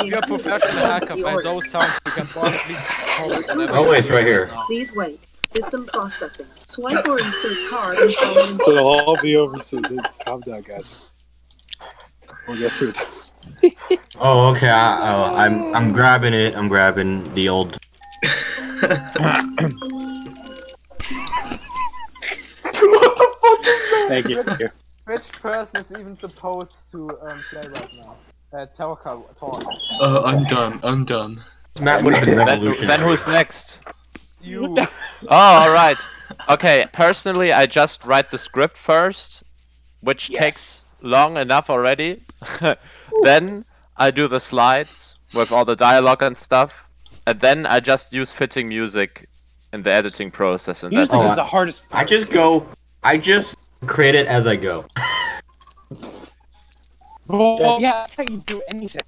You're a professional hacker. By those sounds, you can probably hold whenever Oh you wait, it's right here. Please wait. System processing. Swipe or insert card and follow So it'll all be over soon. Calm down, guys. We'll get through this. Oh, okay. I'm grabbing it. I'm grabbing the old. Thank you. Which person is even supposed to play right now? Talk. I'm done. This map would have been Then revolutionary. who's next? You. Oh, alright. Okay, personally, I just write the script first, which takes long enough already. Then I do the slides with all the dialogue and stuff. And then I just use fitting music in the editing process. And that's Music it. is the hardest. I just create it as I go. Well, yeah, that's how you do anything.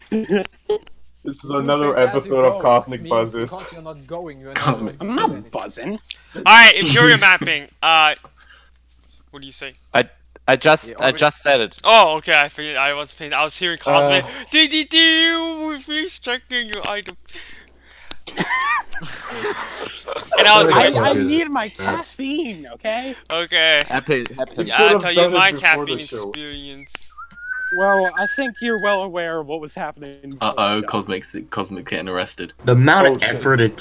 This is another episode of Cosmic Buzzes. Because you're not going, you're Cosmic- not I'm going. not buzzing. Alright, Imperial Mapping, what do you say? I just said it. Oh, okay, I figured I was hearing Cosmic. With me checking your item. And I was like, I need my caffeine, okay? okay. Happy. Yeah, I'll have tell done you it my before caffeine the show. experience. Well, I think you're well aware of what was happening. Cosmic's getting arrested. The amount of Oh, shit. effort it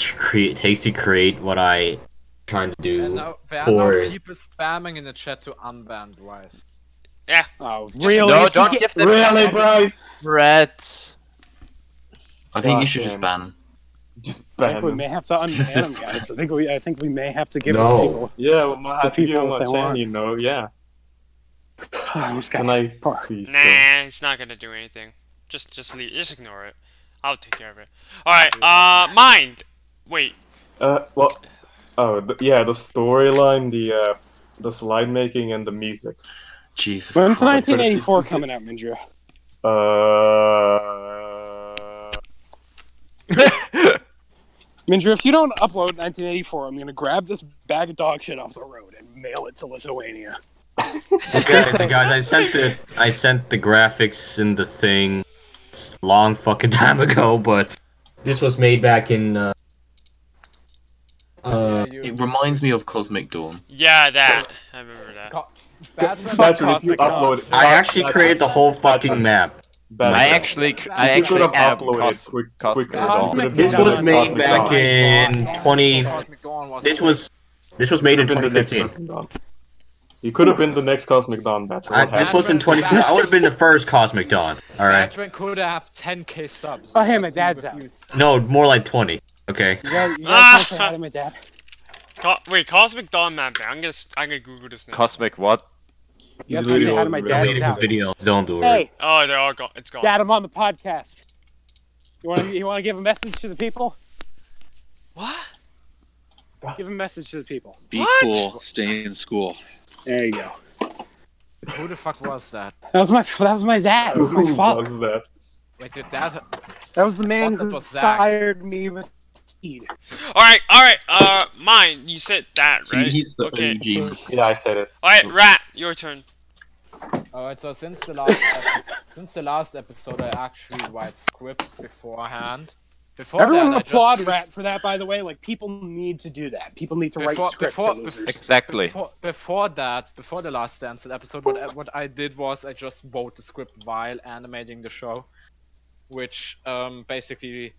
takes to create what I trying to do. There are for- now people spamming in the chat to unban Bryce. Oh, Just- really? No, It's don't not- give them Really, Bryce? threats. I think you God should just damn. ban. Just I think ban we him. may have to unban them, guys. I think we may have to give No. the people. Yeah, we might have to give people him what a they chance, want. you know, yeah. Who's got Can I power? please? Nah, it's not gonna do anything. Just ignore it. I'll take care of it. Alright, Mind! Wait. Well, yeah, the storyline, the slide making, and the music. Jesus When's Christ. 1984 coming out, Mindria? Mindria, if you don't upload 1984, I'm gonna grab this bag of dog shit off the road and mail it to Lithuania. Guys, I sent the graphics in the thing long fucking time ago, but this was made back in It reminds me of Cosmic Dawn. Yeah, that. I remember that. Patrick, if you upload, I actually created the whole fucking map. I actually you could have have uploaded it Cosmic quicker. Dawn. You could have This done was it made Cosmic back Dawn. in 20. This was made in Could've been the next 2015. Cosmic Dawn. You could have been the next Cosmic Dawn batch. This was in 20. I would have been the first Cosmic Dawn. All right. Batman could have 10k subs. Oh, hey, my dad's out. No, more like 20. Okay. You guys wanna say hi to my dad? Wait, Cosmic Dawn Mapping. I'm gonna Google this now. Cosmic what? You guys wanna say hi to my dad's out? Video. Don't do it. Hey, Oh, they're all gone. It's gone. Dad, I'm on the podcast. You wanna give a message to the people? What? Give a message to the people. Be What? cool. Stay in school. There you go. Who the fuck was that? That was my dad. That was my Who father. was that? Wait, your dad? That was the man Thought that who was Zach. fired me with speed. Alright. Mine. You said that, right? He's the Okay. OG. Yeah, I said it. Alright, Rat, your turn. Alright, so since the last episode, I actually write scripts beforehand. Before Everyone that, applaud I just Rat for that, by the way. Like, people need to do that. People need to write scripts. before- losers. Exactly. Before the last Stanson episode, what I did was I just wrote the script while animating the show, which basically.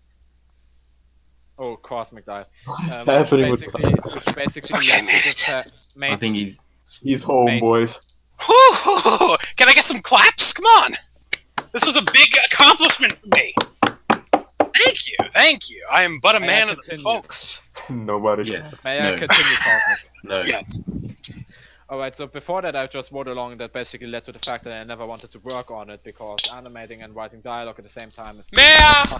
Oh, Cosmic died. What is happening with Which basically made I think He's home, boys. Whew! Can I get some claps? Come on! This was a big accomplishment for me. Thank you. I am but a May I man of the continue? folks. Nobody. Yes. May I No. continue, Cosmic? No. Yes. Alright, so before that I just wrote along, and that basically led to the fact that I never wanted to work on it because animating and writing dialogue at the same time is Mea!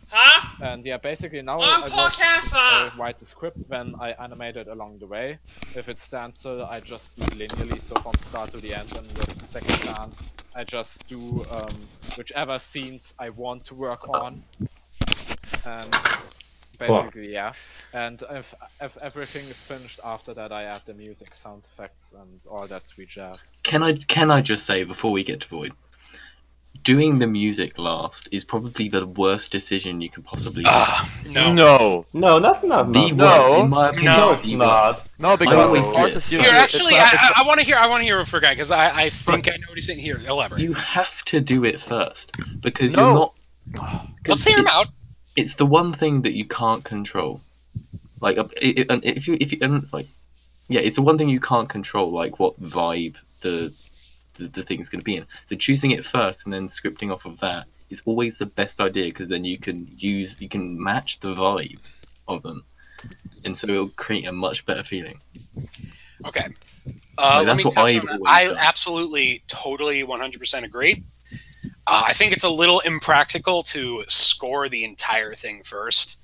Huh? And yeah, basically now I'm I podcaster! write the script, then I animate it along the way. If it stands still, I just do it linearly, so from start to the end, and with the second chance, I just do whichever scenes I want to work on. And basically, yeah. And if everything is finished after that, I add the music, sound effects, and all that sweet jazz. Can I just say before we get to Void, doing the music last is probably the worst decision you could possibly do. No, that's not. The no. worst, in my opinion. No, the it's worst. not. No, because always it do forces it. you. Here, to- actually, it's not- I want to hear it for a guy because I think I noticed it here. Elaborate. You have to do it first because No. you're not. Let's hear him out. It's the one thing that you can't control. Like if you like, yeah, it's the one thing you can't control. Like what vibe the thing's going to be in. So choosing it first and then scripting off of that is always the best idea because then you can match the vibes of them, and so it'll create a much better feeling. Okay. Like, let that's me what touch I've on that. always I done. absolutely, totally, 100% agree. I think it's a little impractical to score the entire thing first,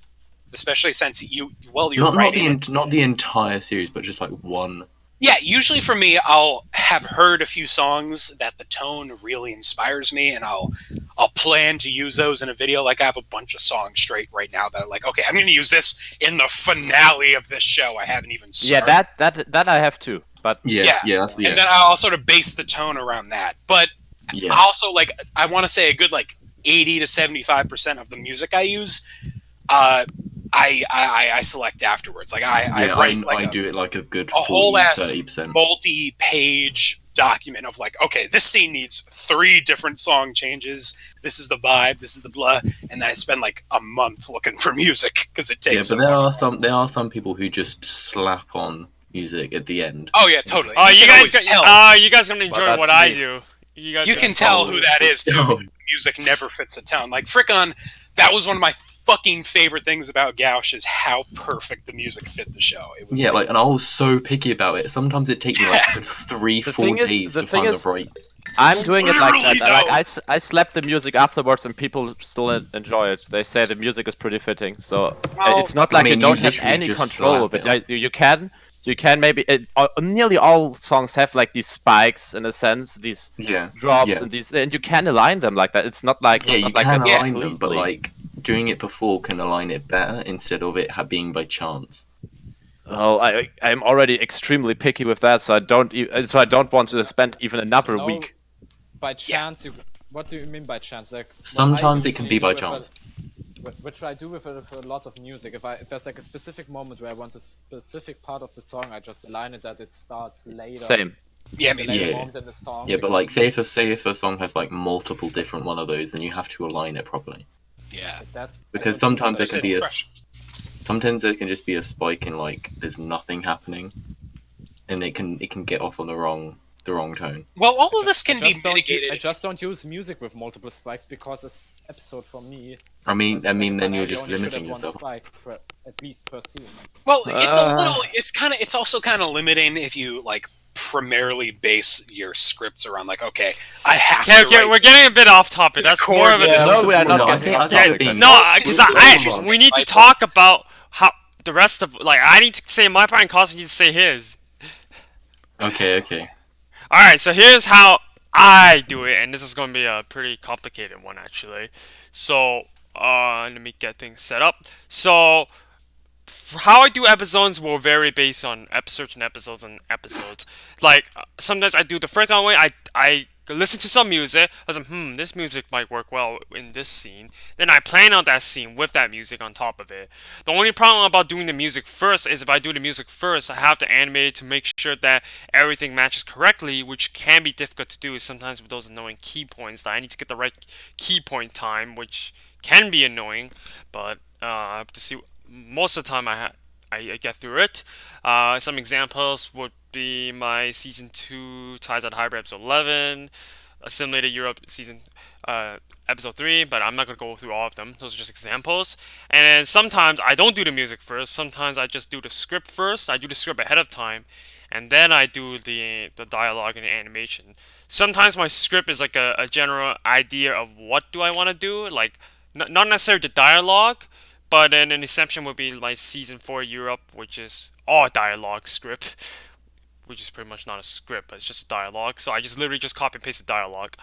especially since you're writing. Not the entire series, but just like one. Yeah, usually for me, I'll have heard a few songs that the tone really inspires me, and I'll plan to use those in a video. Like I have a bunch of songs straight right now that are like, okay, I'm going to use this in the finale of this show. I haven't even started. Yeah, that I have too. But Yeah. And then I'll sort of base the tone around that. But Yeah. also, like, I want to say a good like 80 to 75% of the music I use, I select afterwards. Like I write like I do it like a good a whole ass 30%. multi-page document of like, okay, this scene needs 3 different song changes. This is the vibe. This is the blah, and then I spend like a month looking for music because it takes. Yeah, but there are some people who just slap on music at the end. Oh yeah, totally. Oh, you guys tell. you guys gonna enjoy that's what I me. do. You guys You gonna- can tell who that is too. Oh. Music never fits the tone. Like Frickon, that was one of my fucking favorite things about Gauche is how perfect the music fit the show. It was Yeah, like, and I was so picky about it. Sometimes it takes me like 3-4 thing is- days the to thing find is- the right. I'm doing it like that. Literally, Like I slap the music afterwards, and people still enjoy it. They say the music is pretty fitting. So Well, it's not I like mean, you don't you have literally any just control of slap it. it. You can maybe nearly all songs have like these spikes in a sense, these Yeah. drops Yeah. and you can align them like that. It's not like Yeah, it's you not like can that align them, but completely. like doing it before can align it better instead of it being by chance. Oh, I'm already extremely picky with that, so I don't want to spend even another So week. By chance, what do you mean by chance? Like what I Sometimes it can usually be by do with chance. which I do with a lot of music. If there's like a specific moment where I want a specific part of the song, I just align it that it starts later. Same. Yeah, me Later too. Yeah. moment in the song. Yeah, but like because say if a song has like multiple different one of those, then you have to align it properly. Yeah. that's Because I don't sometimes do it It's can be fresh. sometimes there can just be a spike in like there's nothing happening, and it can get off on the wrong tone. Well, all of this can be I mitigated. just don't use music with multiple spikes because this episode for me. I mean then you're primarily just only should limiting have one yourself. spike for, at least per scene. Well, it's a little. It's also kind of limiting if you like primarily base your scripts around like, okay, I have to. Okay, write we're getting a bit off topic. That's more of a. Yeah. No, we are not No, I getting think- off I think topic. we're being- No, because Come on. we need to talk about how the rest of like I need to say my part and Cosmo needs to say his. Okay. All right, so here's how I do it, and this is going to be a pretty complicated one actually. So let me get things set up. So how I do episodes will vary based on certain episodes and episodes. Like sometimes I do the freak on way. I listen to some music. I was like, this music might work well in this scene. Then I plan out that scene with that music on top of it. The only problem about doing the music first is if I do the music first, I have to animate it to make sure that everything matches correctly, which can be difficult to do sometimes with those annoying key points. That I need to get the right key point time, which can be annoying, but I have to see. Most of the time I get through it. Some examples would be my season 2 Ties at Hybrid episode 11, Assimilated Europe season episode 3, but I'm not gonna go through all of them. Those are just examples. And then sometimes I don't do the music first. Sometimes I just do the script first. I do the script ahead of time, and then I do the dialogue and the animation. Sometimes my script is like a general idea of what do I want to do, like not necessarily the dialogue, but then an exception would be my season 4 Europe, which is all dialogue script, which is pretty much not a script, but it's just a dialogue. So I just literally just copy and paste the dialogue,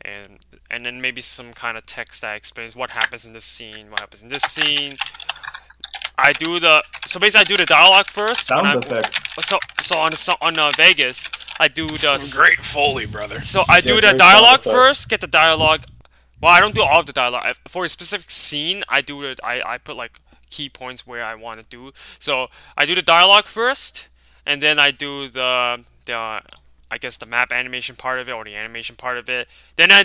and then maybe some kind of text that explains what happens in this scene, what happens in this scene. So basically I do the dialogue first. Sound effects. On Vegas, I do the Some great Foley, brother. So I do the great dialogue sound effects. first, get the dialogue. Well, I don't do all of the dialogue. For a specific scene, I put like key points where I want to do. So I do the dialogue first, and then I do the I guess the map animation part of it or the animation part of it. Then I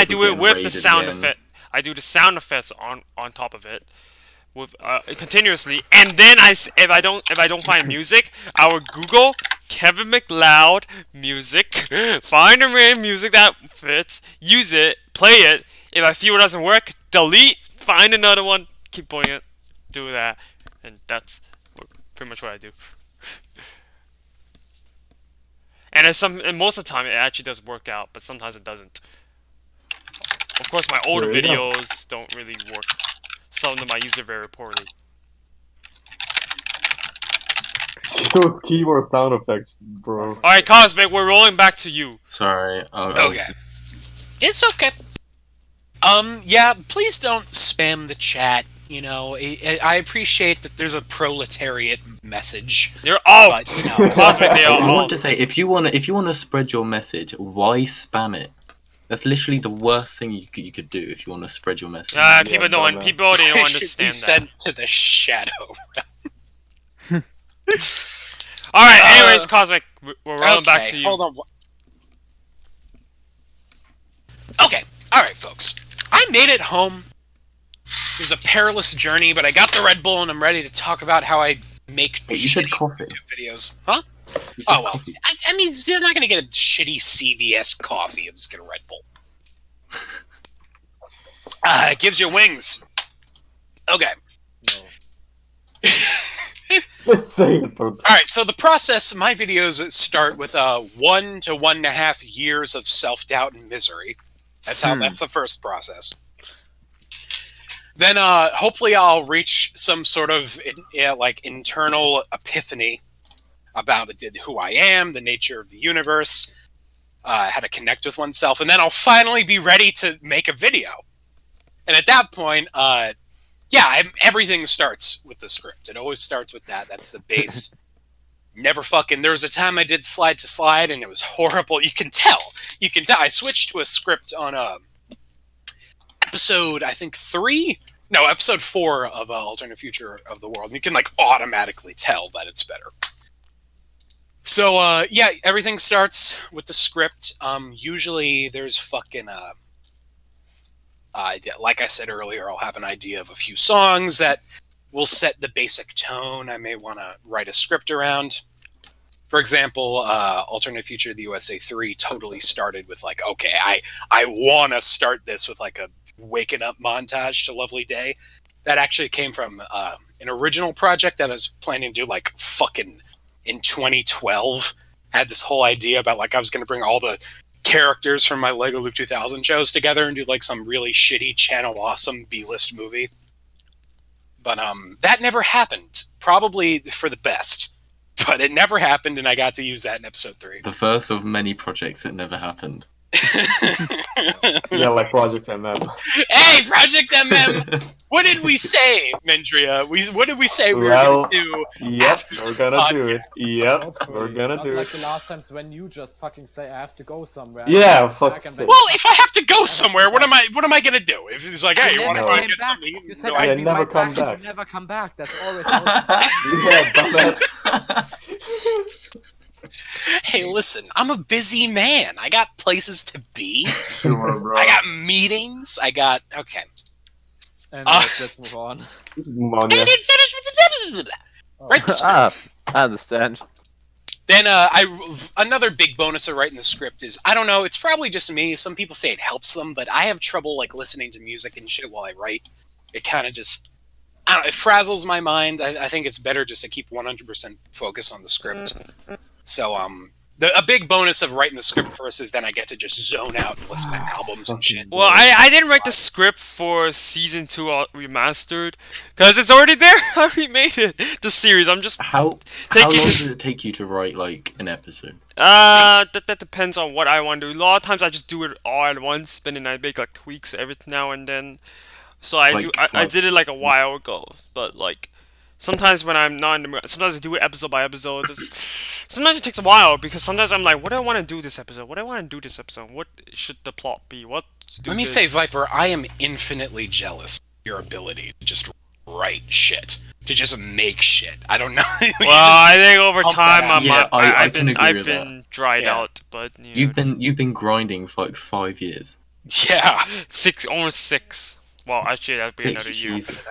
do it with the sound effect. I do the sound effects on top of it with continuously, and then if I don't find music, I will Google Kevin MacLeod music, find a random music that fits, use it, play it. If I feel it doesn't work, delete, find another one, keep playing it, do that, and that's pretty much what I do. And most of the time it actually does work out, but sometimes it doesn't. Of course, my older There you go. videos don't really work. Some of them I use it very poorly. Those keyboard sound effects, bro. Alright, Cosmic, we're rolling back to you. Sorry. Okay. It's okay. Yeah, please don't spam the chat. You know, I appreciate that there's a proletariat message. They're out! But, you know, Cosmic, they are I out. want to say, if you wanna spread your message, why spam it? That's literally the worst thing you could do if you want to spread your message. People Yeah, don't dumbass. people they don't it should be understand that. sent to the shadow. Alright, anyways, Cosmic, we're rolling back Okay, to you. hold on. Okay, alright, folks. I made it home. It was a perilous journey, but I got the Red Bull and I'm ready to talk about how I make Wait, you said shitty coffee. YouTube videos. Huh? You said Oh, well. coffee. I mean, you're not gonna get a shitty CVS coffee. I'm just get a Red Bull. It gives you wings. Okay. Just say it, bro. Alright, so the process, my videos start with 1 to 1.5 years of self-doubt and misery. That's the first process. Then hopefully I'll reach some sort of internal epiphany about who I am, the nature of the universe, how to connect with oneself, and then I'll finally be ready to make a video. And at that point, everything starts with the script. It always starts with that. That's the base. There was a time I did slide to slide, and it was horrible. You can tell. I switched to a script on episode, I think, episode 4 of Alternate Future of the World. You can, automatically tell that it's better. So, everything starts with the script. Usually there's fucking, like I said earlier, I'll have an idea of a few songs that will set the basic tone I may want to write a script around. For example, Alternate Future of the USA 3 totally started with, I want to start this with, a waking up montage to Lovely Day. That actually came from an original project that I was planning to do, fucking in 2012. I had this whole idea about, I was going to bring all the characters from my Lego Luke 2000 shows together and do, some really shitty Channel Awesome B-list movie. But, that never happened. Probably for the best. But it never happened, and I got to use that in episode 3. The first of many projects that never happened. Yeah, like Project MM. Hey, Project MM! What did we say, Mindria? What did we say we were Well, going to do? Yep, after we're this gonna do it. podcast? Yep, we're gonna Not do like it. the last times when you just fucking say I have to go somewhere. Yeah, Back fuck and sake. back. Well, if I have to go somewhere, what am I gonna do? If it's like, hey, you want to never go and came get back. something? You said No, Yeah, I'd be never right come back. back. You never come back. That's always Yeah, dumbass. Hey, listen, I'm a busy man. I got places to be. Sure, bro. I got meetings. Okay. And let's move on. Move on, I yeah. didn't finish with the Oh. right. I understand. Then another big bonus of writing the script is, I don't know, it's probably just me. Some people say it helps them, but I have trouble like listening to music and shit while I write. It kind of just, I don't know, it frazzles my mind. I think it's better just to keep 100% focus on the script. So a big bonus of writing the script first is then I get to just zone out and listen to albums and shit. Well, I didn't write the script for season 2 remastered because it's already there. I already made it. The series. I'm just How long does it take you to write like an episode? that depends on what I want to do. A lot of times I just do it all at once, but then I make like tweaks every now and then. So I did it like a while ago, but like sometimes when I'm not in the mood, sometimes I do it episode by episode. Sometimes it takes a while because sometimes I'm like, what do I want to do this episode? What do I want to do this episode? What should the plot be? Let me say, Viper, I am infinitely jealous of your ability to just write shit, to just make shit. I don't know. Well, I think over time I've been that. dried out, but you know. You've been grinding for like 5 years. Yeah, almost 6. Well, actually, that'd be another year. Jesus.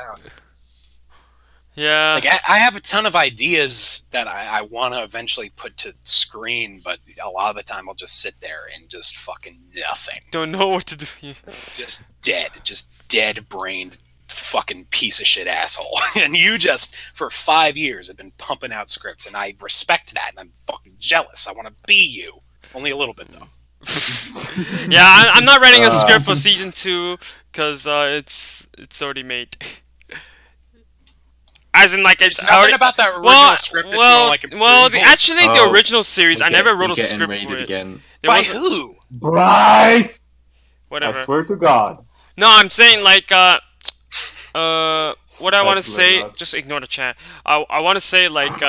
Yeah. like I have a ton of ideas that I want to eventually put to screen, but a lot of the time I'll just sit there and just fucking nothing. Don't know what to do. Just dead-brained fucking piece of shit asshole. And you just, for 5 years, have been pumping out scripts, and I respect that, and I'm fucking jealous. I want to be you. Only a little bit, though. Yeah, I'm not writing a script for season 2 because it's already made. As in, like, it's Nothing already about that original script that you want, like, improve. the original series, I never wrote a You're getting script raided for it. again. By who? Bryce! Whatever. I swear to God. No, I'm saying like what I want to say. not. Just ignore the chat. I want to say like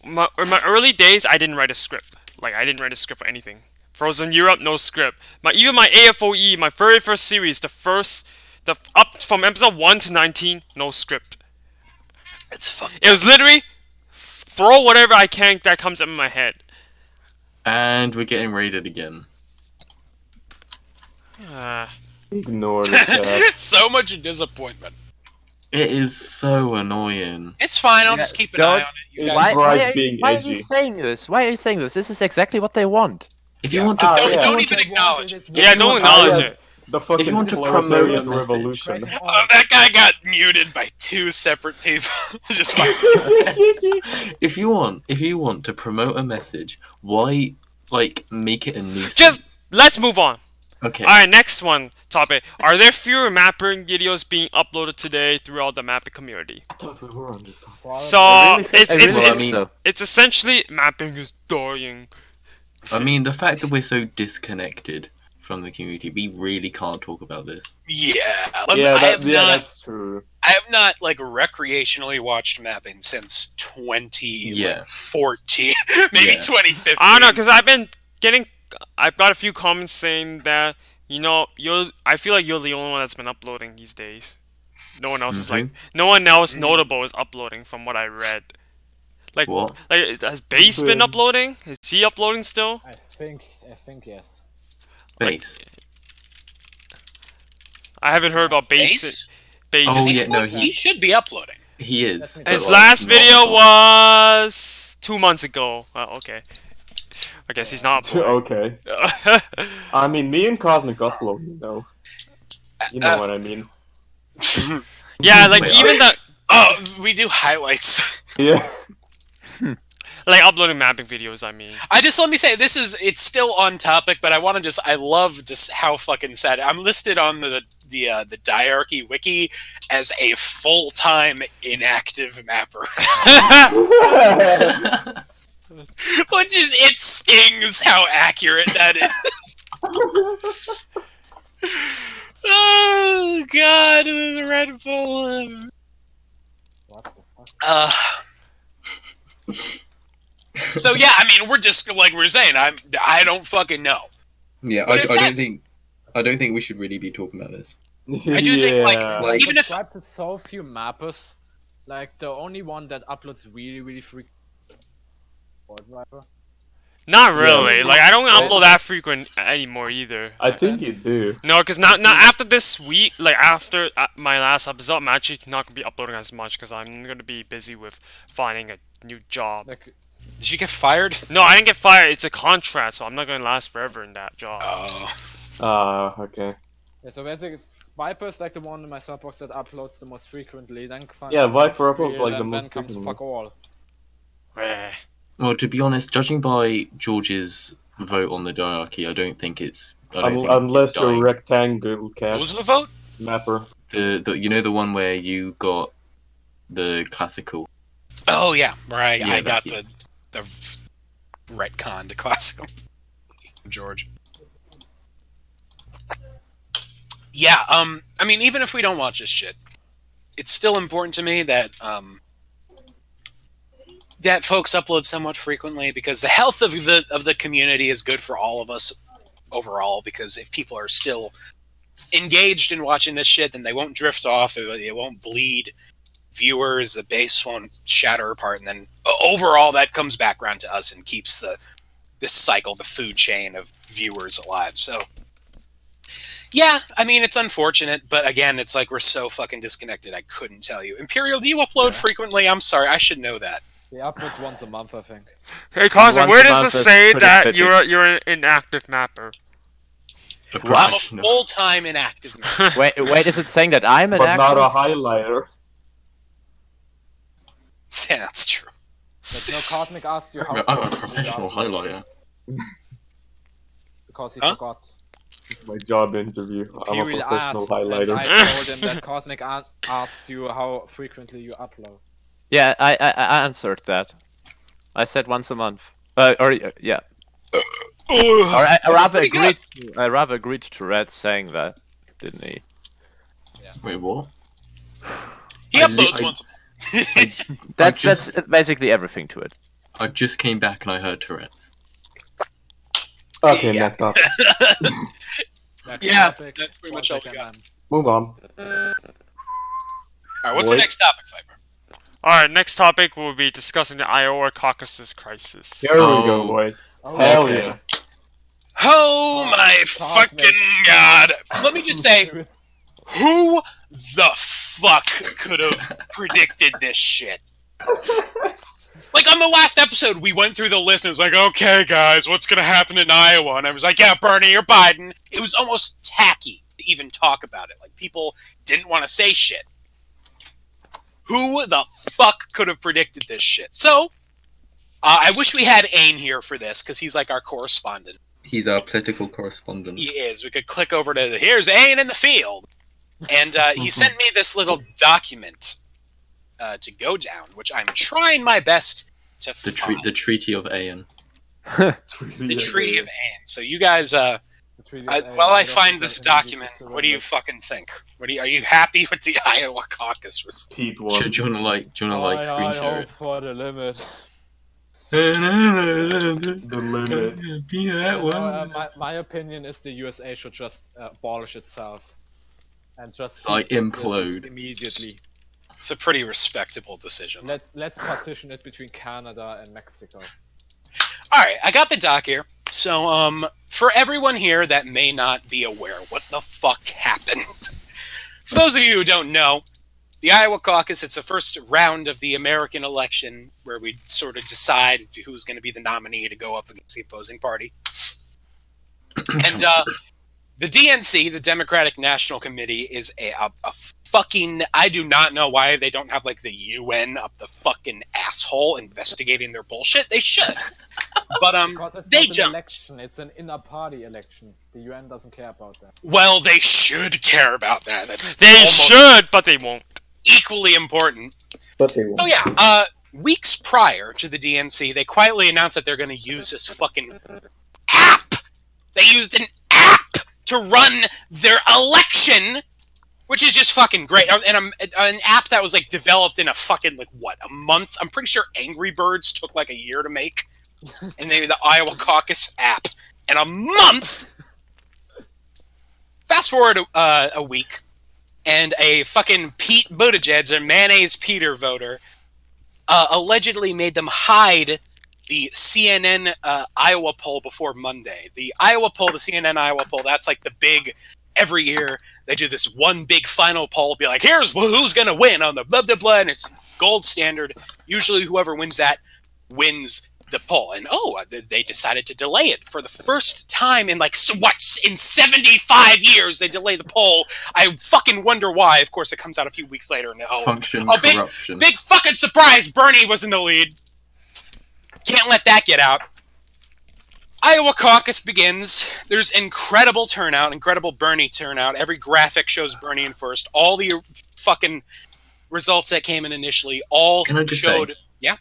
in my early days, I didn't write a script. Like I didn't write a script for anything. Frozen Europe, no script. Even my AFOE, my very first series, up from episode 1 to 19, no script. It's fucked It was literally throw whatever I can that comes up in my head. And we're getting raided again. Ignore the chat. So much disappointment. It is so annoying. It's fine, I'll just keep an eye on it. You It's guys Bryce being why are edgy. you saying this? Why are you saying this? This is exactly what they want. If you want to, don't even acknowledge it. Yeah, don't acknowledge it. The fucking If you want to promote proletarian a message, revolution. That guy got muted by 2 separate people. Just fine. if you want to promote a message, why like make it a nuisance? Just let's move on. Okay. Alright, next one topic. Are there fewer mapping videos being uploaded today throughout the mapping community? So it's essentially mapping is dying. I mean, the fact that we're so disconnected from the community, we really can't talk about this. Yeah. That's true. I have not like recreationally watched mapping since 2014, maybe 2015. I don't know, because I've got a few comments saying that I feel like you're the only one that's been uploading these days. No one else is no one else notable is uploading from what I read. Like, what? Like has Base been uploading? Is he uploading still? I think yes. Base. I haven't heard about Base. Base. Oh yeah, no, he should be uploading. He is. His last video was 2 months ago. Oh, okay. I guess he's not uploading. Okay. I mean, me and Cosmic upload, you know. You know what I mean. Yeah, like even the. Oh, we do highlights. Yeah. Like uploading mapping videos, I mean. Let me say, it's still on topic, but I love just how fucking sad. I'm listed on the Diarchy wiki as a full-time inactive mapper. It stings how accurate that is. Oh god, the Red Bull. What the fuck? So yeah, I mean, we're just like we're saying. I don't fucking know. Yeah, But I don't think we should really be talking about this. I do think like even if subscribe to so few mappers, like the only one that uploads really frequently. Not really. Like I don't upload that frequent anymore either. I think you do. No, because now after this week, like after my last episode, I'm actually not gonna be uploading as much because I'm gonna be busy with finding a new job. Like, Did you get fired? No, I didn't get fired. It's a contract, so I'm not gonna last forever in that job. Oh. Okay. Yeah, so basically, Viper is like the one in my subbox that uploads the most frequently. Then Yeah, Viper uploads Real, like the and then most comes frequently. fuck all. Eh. Well, to be honest, judging by George's vote on the diarchy, I don't think it's. I don't think Unless it's you're dying. rectangle What cat was the vote? mapper. The one where you got the classical. Oh yeah, right. Yeah, I got that- the retcon to classical. George. Yeah. I mean, even if we don't watch this shit, it's still important to me that that folks upload somewhat frequently, because the health of the community is good for all of us overall. Because if people are still engaged in watching this shit, then they won't drift off. It won't bleed viewers. The base won't shatter apart, and then overall that comes back around to us and keeps this cycle, the food chain of viewers alive. So yeah, I mean, it's unfortunate, but again, it's like we're so fucking disconnected. I couldn't tell you. Imperial, do you upload frequently? I'm sorry, I should know that. He uploads once a month, I think. Hey, Cosmo, Once where a does it month is say pretty that fitting. you're an inactive mapper? A I'm a professional. full-time inactive man. Wait, is it saying that I'm an But not actor? a highlighter. Yeah, that's true. But no, Cosmic asked you how I'm a frequently you professional upload, highlighter. because he Huh? forgot. My job interview. I'm a He will professional ask, and highlighter. I told him that Cosmic asked you how frequently you upload. Yeah, I answered that. I said once a month. Yeah. Or I rather pretty good. agreed. I rather agreed to Red saying that, didn't he? Wait, what? He I uploads li- once a month. That's just- that's basically everything to it. I just came back and I heard Tourette's. Okay, Yeah. next up. Next Yeah, topic, that's pretty one much all we second, got. then. Move on. Alright, what's the Wait. next topic, Viper? Alright, next topic will be discussing the Iowa caucuses crisis. Here we go, Oh. boys. Oh, Hell okay. yeah. Oh my Cosmic. fucking god! Let me just say, who the fuck could have predicted this shit? Like, on the last episode, we went through the list and it was like, okay, guys, what's gonna happen in Iowa? And I was like, yeah, Bernie or Biden. It was almost tacky to even talk about it. Like, people didn't want to say shit. Who the fuck could have predicted this shit? So, I wish we had Ain here for this, because he's like our correspondent. He's our political correspondent. He is. We could click over to here's Ain in the field, and he sent me this little document to go down, which I'm trying my best to find. The Treaty of Aeon. The Treaty of Ain. So you guys, The Treaty of Aeon, while I don't find think this that immediately document, surrenders. what do you fucking think? Are you happy with the Iowa caucus results? Pete Do one. you wanna screen I share hope it? for the limit. The limit. Be that one. My opinion is the USA should just abolish itself and just It's like cease to exist implode. immediately. It's a pretty respectable decision. Let's partition it between Canada and Mexico. All right, I got the doc here. So, for everyone here that may not be aware, what the fuck happened? For those of you who don't know, the Iowa caucus, it's the first round of the American election where we sort of decide who's going to be the nominee to go up against the opposing party. And the DNC, the Democratic National Committee, is a fucking... I do not know why they don't have, like, the UN up the fucking asshole investigating their bullshit. They should. But, Because it's they not an jumped. election, it's an inner-party election. The UN doesn't care about that. Well, they should care about that. That's They almost should, but they won't. equally important. But they won't. So yeah, weeks prior to the DNC, they quietly announced that they're going to use this fucking app. They used an app to run their election, which is just fucking great. And an app that was like developed in a fucking a month. I'm pretty sure Angry Birds took like a year to make, and they made the Iowa caucus app in a month. Fast forward a week. And a fucking Pete Buttigieg, a mayonnaise Peter voter, allegedly made them hide the CNN Iowa poll before Monday. The Iowa poll, the CNN Iowa poll, that's like the big, every year, they do this one big final poll, be like, here's who's going to win on the blah, blah, blah, and it's gold standard. Usually whoever wins that wins the poll, and they decided to delay it for the first time in in 75 years. They delay the poll. I fucking wonder why. Of course, it comes out a few weeks later. And corruption. Big fucking surprise! Bernie was in the lead. Can't let that get out. Iowa caucus begins. There's incredible turnout, incredible Bernie turnout. Every graphic shows Bernie in first. All the fucking results that came in initially all Can I just showed. say, Yeah.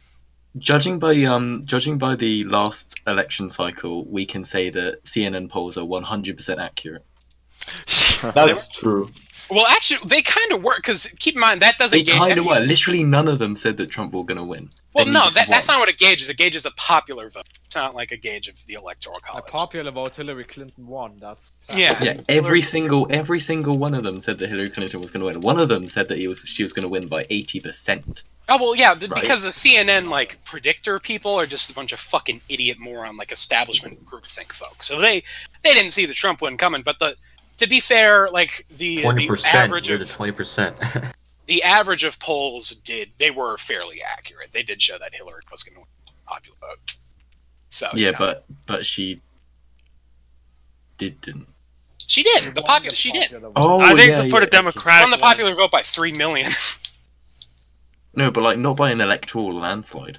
Judging by the last election cycle, we can say that CNN polls are 100% accurate. That's true. Well, actually, they kind of work, because keep in mind, that doesn't They gauge... kind of were. Literally none of them said that Trump were going to win. Well, Then he no, just that's won. not what it gauges. It gauges a popular vote. It's not like a gauge of the electoral A college. popular vote, Hillary Clinton won. That's Yeah. Yeah, every single one of them said that Hillary Clinton was going to win. One of them said that she was going to win by 80%. Oh, well, yeah, Right. because the CNN, predictor people are just a bunch of fucking idiot moron, establishment groupthink folks. So they didn't see the Trump win coming, but to be fair, the 20%. average You're the of 20%. the average of polls they were fairly accurate. They did show that Hillary was going to win the popular vote. So Yeah, but she didn't. she did. She did. Oh, I think yeah, for the yeah. Democratic Won the popular vote by 3 million. No, but not by an electoral landslide.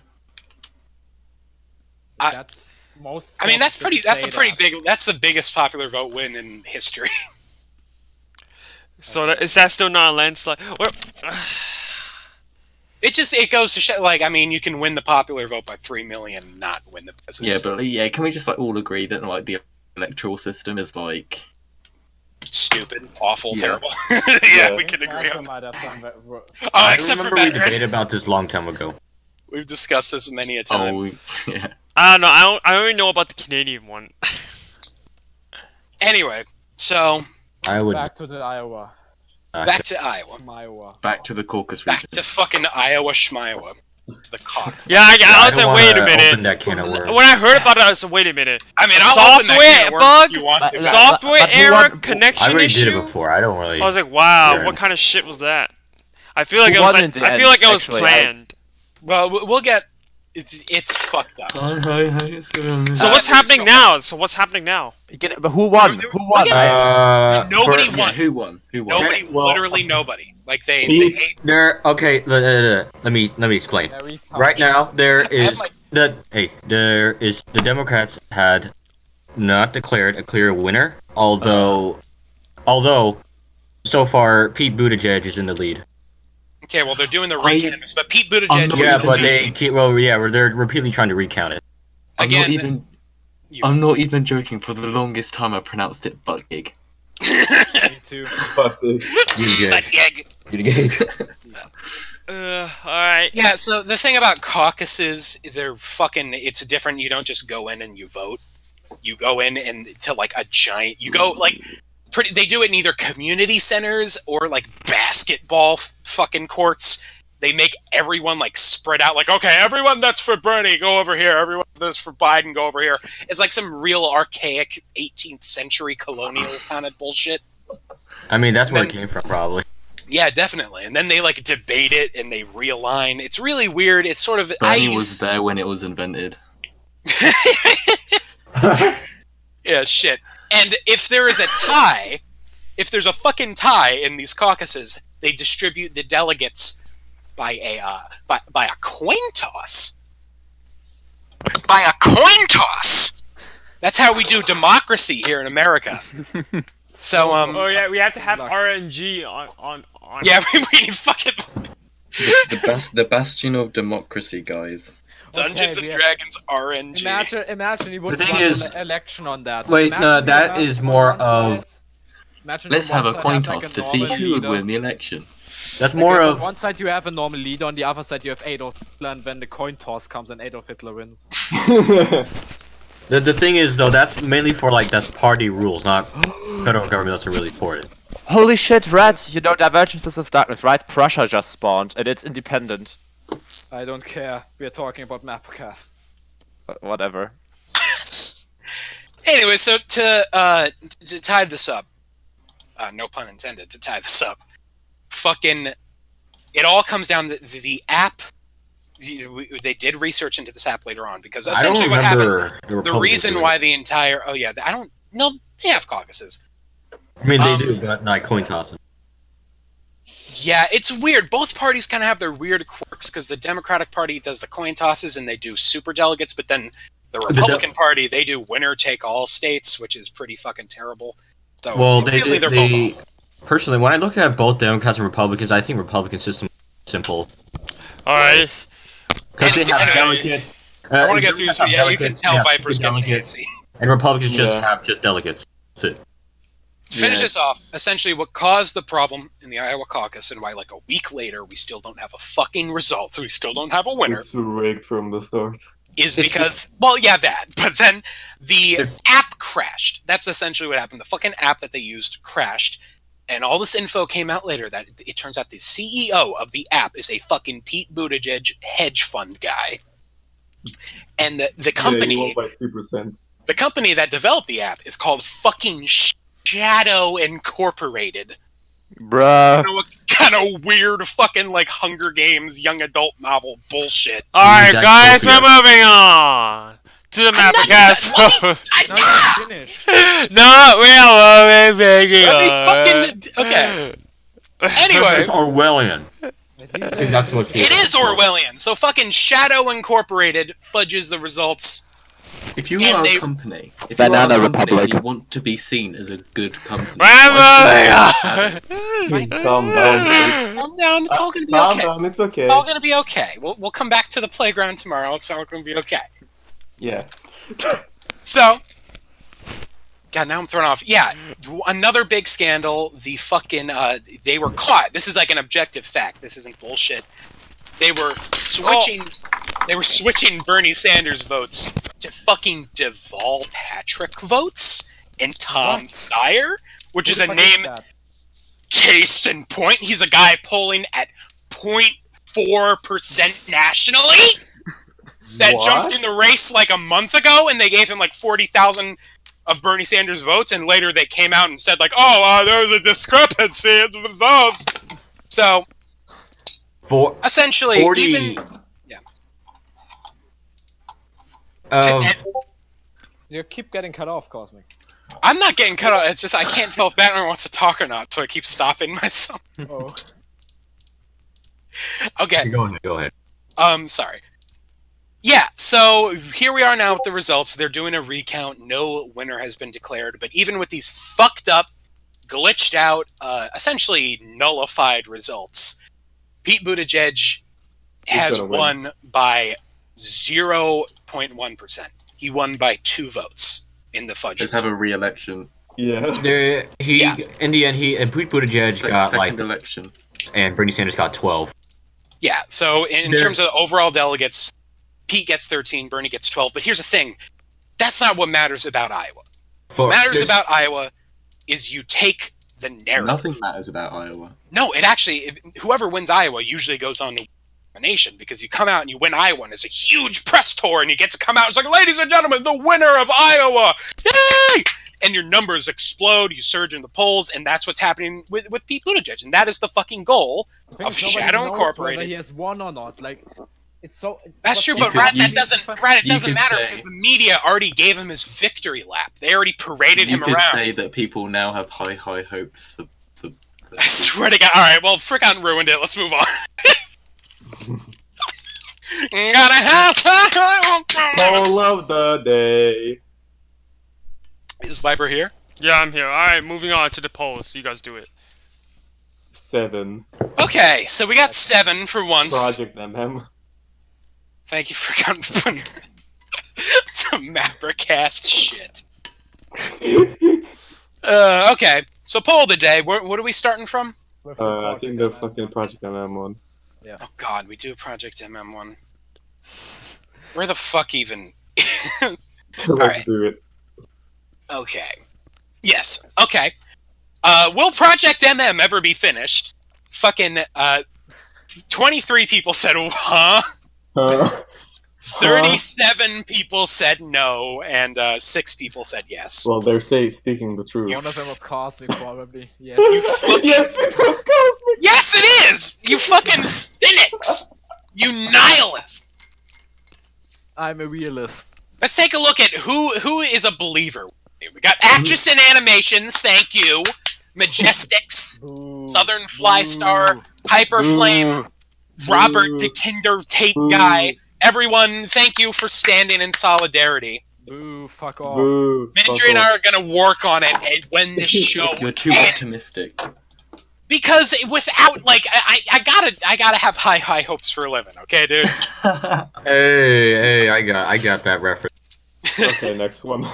that's most. I mean, that's folks didn't That's say a pretty that. big. That's the biggest popular vote win in history. So is that still not a landslide? It goes to show, I mean, you can win the popular vote by 3 million, and not win the Yeah, presidency. but can we just all agree that the electoral system is Stupid, awful, Yeah. terrible. Yeah. We can agree America on. might have done that worse. Oh, I except for remember we Batman. debated about this a long time ago. We've discussed this many a time. oh yeah. I don't know. I only know about the Canadian one. Anyway, so I would. Back to the Iowa. back to Iowa. Iowa. Back to the caucus Back region. to fucking Iowa, Schmiowa. The cock. Yeah, I was don't like, wait a wanna minute. Open that can of worms. When I heard about it, I was like, wait a minute. I mean, I'll open that can Software of worms bug? if you want to. But- Software but who error, won- I connection already issue. did it before. I don't really. I was like, wow, Yeah. what kind of shit was that? I feel like Who it was won like, in the I feel end, like it was actually? planned. Well, we'll get. It's fucked up. So what's happening now? So what's happening now? But who won? Who won? Nobody for- won. Yeah, who won? Who won? Nobody, Well, literally nobody. They He- There. Okay. Let me explain. Very Right now, there is like- the Democrats had not declared a clear winner, although so far Pete Buttigieg is in the lead. Okay, well, they're doing the I- recanvass, but Pete I'm Buttigieg. not Yeah, even but they joking. keep, they're repeatedly trying to recount it. Again, I'm not even joking. For the longest time, I pronounced it butt gig. Me too. But Alright. Yeah, so the thing about caucuses, it's different. You don't just go in and you vote. You go in and to a giant, they do it in either community centers or basketball fucking courts. They make everyone spread out, okay, everyone that's for Bernie, go over here. Everyone that's for Biden, go over here. It's some real archaic 18th century colonial kind of bullshit. I mean, that's where it Then- came from, probably. Yeah, definitely. And then they debate it and they realign. It's really weird. It's sort of Bernie was there when it was invented. Yeah, shit. And if there is a tie, if there's a fucking tie in these caucuses, they distribute the delegates by a coin toss. By a coin toss. That's how we do democracy here in America. So Oh yeah, we have to have Luck. RNG on. yeah, we need fucking The bastion of democracy, guys. Dungeons Okay, and yeah. Dragons RNG. Imagine you would The thing run is- an election on that. Wait, Imagine no, you that have is on more one of- side- Imagine Let's on have one a side coin have, toss a to see normal who would leader. win the election. That's more On of. one side you have a normal leader, on the other side you have Adolf Hitler, and when the coin toss comes and Adolf Hitler wins. The thing is, though, that's mainly for that's party rules, not federal government doesn't really support it. Holy shit, Red! You know Divergences of Darkness, right? Prussia just spawned, and it's independent. I don't care. We are talking about MapperCast. Whatever. Anyway, so to tie this up, no pun intended, to tie this up, fucking, it all comes down to the app they did research into this app later on because I don't essentially what happened. remember The Republicans reason doing why it. the entire I don't no they have caucuses. I mean, they do, but not coin tosses. Yeah, it's weird. Both parties kind of have their weird quirks because the Democratic Party does the coin tosses and they do super delegates, but then the Republican Party, they do winner take all states, which is pretty fucking terrible. So Well, really, they're both awful. Personally, when I look at both Democrats and Republicans, I think Republican system is simple. Alright. Because they have Anyway, delegates. I want to get through Democrats so have yeah, you can delegates, tell they have Viper's getting delegates, antsy. and Republicans just Yeah. have just delegates. That's it. To finish this off, essentially what caused the problem in the Iowa caucus and why like a week later we still don't have a fucking result, so we still don't have a winner, It's rigged from the start. is because, well, yeah, that, but then the app crashed. That's essentially what happened. The fucking app that they used crashed, and all this info came out later that it turns out the CEO of the app is a fucking Pete Buttigieg hedge fund guy. And the company... Yeah, he won by 2%. The company that developed the app is called fucking Shadow Incorporated. Bruh. You know what kind of weird fucking like Hunger Games young adult novel bullshit. Alright, That's guys, we're Sophia. moving on to the MapperCast. No, you finished. No, we are moving on. Let me fucking okay. Anyway, It's Orwellian. I think that's what it is Orwellian. So fucking Shadow Incorporated fudges the results. If you And are they- a company, if Banana you are a company Republic. and you want to be seen as a good company, We're why moving should on. Calm down. Calm down. It's all gonna be Calm okay. down, it's okay. It's all gonna be okay. We'll come back to the playground tomorrow. It's all gonna be okay. Yeah. So, God, now I'm thrown off. Yeah, another big scandal. The fucking they were caught. This is like an objective fact. This isn't bullshit. They were switching. They were switching Bernie Sanders votes to fucking Deval Patrick votes and Tom What? Steyer, which Who is the a fuck name. that? Case in point, he's a guy polling at 0.4% nationally. That What? jumped in the race like a month ago, and they gave him like 40,000 of Bernie Sanders votes, and later they came out and said like, "Oh, there's a discrepancy in the results." So For essentially, 40. even You keep getting cut off, Cosmic. I'm not getting cut off. It's just I can't tell if Batman wants to talk or not, so I keep stopping myself. Oh. Okay. Go ahead. Sorry. Yeah, so here we are now with the results. They're doing a recount. No winner has been declared. But even with these fucked up, glitched out, essentially nullified results, Pete Buttigieg has gonna win. won by 0.1%. He won by 2 votes in the fudge. let's have a re-election. Yeah. Yeah. In the end, Pete Buttigieg got Second like, election. and Bernie Sanders got 12. Yeah, so in There's- terms of overall delegates, Pete gets 13, Bernie gets 12. But here's the thing. That's not what matters about Iowa. What matters there's- about Iowa is you take the narrative. Nothing matters about Iowa. No, it actually, whoever wins Iowa usually goes on to win the nation because you come out and you win Iowa and it's a huge press tour and you get to come out. It's like, ladies and gentlemen, the winner of Iowa! Yay! And your numbers explode, you surge in the polls, and that's what's happening with Pete Buttigieg. And that is the fucking goal The thing of is, nobody Shadow knows whether Incorporated. he has won or not. Like, it's so. That's true, what's but could- Brad, you- it doesn't you could matter say- because the media already gave him his victory lap. They already paraded You him could around. say that people now have high hopes for I swear to God. All right, well, frick on ruined it. Let's move on. Gotta have. All of the day. Is Viper here? Yeah, I'm here. Alright, moving on to the polls. You guys do it. 7. Okay, so we got 7 for once. Project MM. Thank you for putting the MapperCast shit. Okay, so poll of the day. What are we starting from? with the I think the project fucking Project MM one. Oh God, we do Project MM1. Where the fuck even? Let's Alright. do it. Okay. Yes. Okay. Will Project MM ever be finished? Fucking 23 people said huh. 37 people said no, and 6 people said yes. Well, they're speaking the truth. One of them was Cosmic, probably. Yes. Yes, it was Cosmic! Yes, it is! You fucking cynics! You nihilist! I'm a realist. Let's take a look at who is a believer. We got actress in animations, thank you. Majestics, Boo. Southern Fly Star, Hyper Flame, Robert the Kinder Tate guy. Everyone, thank you for standing in solidarity. Boo, fuck off. Boo. Mindria and I are gonna work on it and when this show You're too ends. optimistic. Because without, like, I gotta have high hopes for a living, okay, dude? Hey, I got that reference. Okay, next one.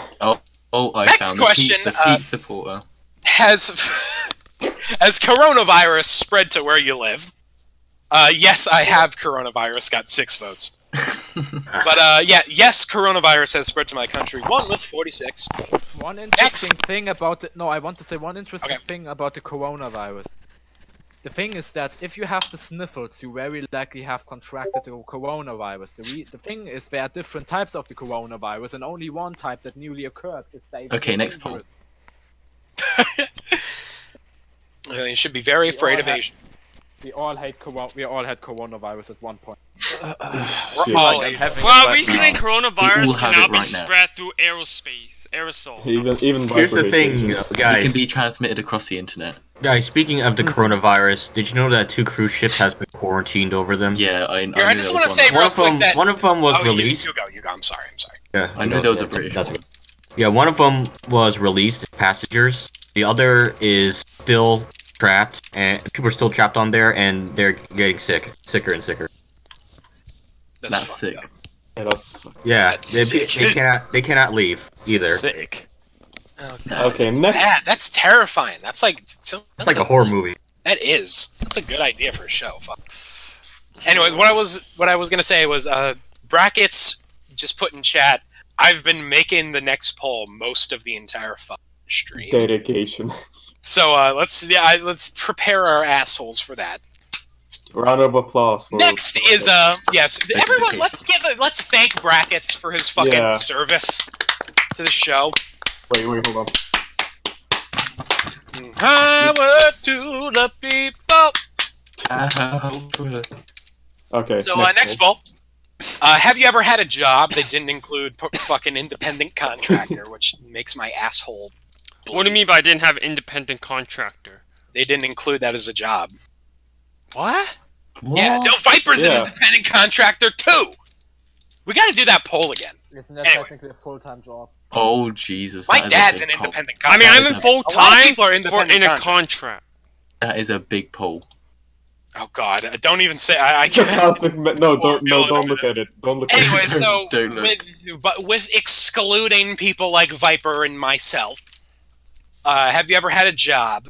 Oh, I Next found question, the Pete supporter. Has coronavirus spread to where you live? Yes, I have coronavirus, got 6 votes. But, yeah, yes, coronavirus has spread to my country. 1 with 46. One interesting thing about the... No, I want to say one interesting thing about the coronavirus. The thing is that if you have the sniffles, you very likely have contracted the coronavirus. The thing is there are different types of the coronavirus, and only one type that newly occurred is the Okay, next poll. You should be very afraid of Asian. We all had coronavirus at one point. We're all Asian. Well, recently We coronavirus all can have it now be right now. spread through aerosol. Even Here's the Viper thing, hates It guys. can be transmitted across the internet. Guys, speaking of the coronavirus, did you know that 2 cruise ships has been quarantined over them? Yeah, I Here, I just knew want to there was say one. real quick that... One of them was Oh, released. You go. I'm sorry. Yeah, I knew there was a that's- British that's one. okay. Yeah, one of them was released as passengers. The other is still trapped, and people are still trapped on there, and they're getting sicker and sicker. That's That's fucked sick. up. Yeah, that's... Yeah, That's they sick. cannot leave either. Sick. Oh, God, Okay, that's next- bad. That's terrifying. That's like... It's like a horror movie. That is. That's a good idea for a show. Fuck. Anyway, what I was gonna say was, brackets, just put in chat, I've been making the next poll most of the entire fucking stream. Dedication. So, let's prepare our assholes for that. Round of applause. For Next is, yes, everyone, dedication. let's thank Brackets for his fucking Yeah. service to the show. Wait, hold on. Power to the people. Okay. So, next poll. Have you ever had a job that didn't include fucking independent contractor, which makes my asshole bleed? What do you mean by I didn't have independent contractor? They didn't include that as a job. What? Yeah, Del Viper's an independent contractor too! We gotta do that poll again. Isn't that Anyway. technically a full-time job? Oh Jesus! My that is a dad's big an poll. independent I mean, contractor. I'm in A full lot of time people are for independent in a contractors. contract. That is a big poll. Oh god, don't even say I It's a can't. cosmic no, don't look at it. Don't look Anyway, at it. so Don't look. with excluding people like Viper and myself, have you ever had a job?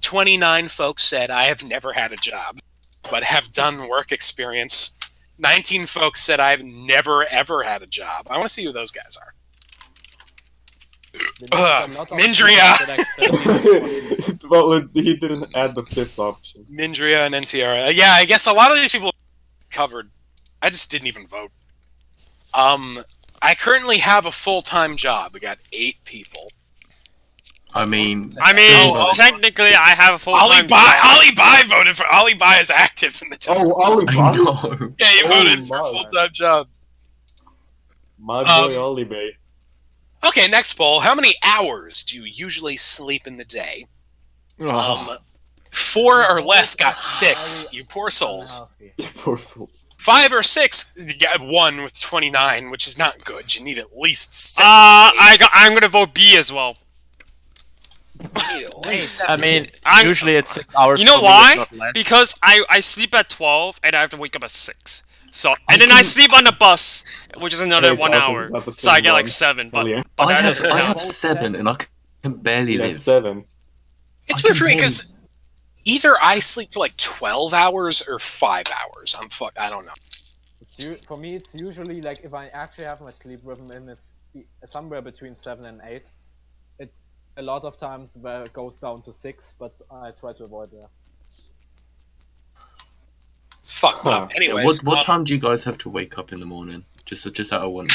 29 folks said I have never had a job, but have done work experience. 19 folks said I've never ever had a job. I want to see who those guys are. Mindria! Well, he didn't add the 5th option. Mindria and NTR. Yeah, I guess a lot of these people covered. I just didn't even vote. I currently have a full-time job. We got 8 people. I mean, Technically, I have a full-time job. Ali Bai voted for. Ali Bai is active in the Discord. Oh, Ollie, I know. Yeah, you voted for my. a full-time job. My boy Ollie Bay. Okay, next poll. How many hours do you usually sleep in the day? 4 or less got 6. You poor souls. Poor souls. 5 or 6 you got 1 with 29, which is not good. You need at least 7. I'm gonna vote B as well. I mean, I'm- usually it's 6 hours. You know for me, why? if not less. Because I sleep at 12 and I have to wake up at 6. So and then I sleep on the bus, which is another Hey, 1 Falcon, hour. about the So I same get like one. 7, but, Oh, yeah. but I that have, doesn't I count. have 7 and I can barely Yeah, live. 7. It's I weird for me can because either I sleep for like 12 hours or 5 hours. I don't know. For me, it's usually like if I actually have my sleep rhythm in, it's somewhere between 7 and 8. It a lot of times where it goes down to 6, but I try to avoid that. It's fucked Huh. up. Anyways, What time do you guys have to wake up in the morning? Just out of one.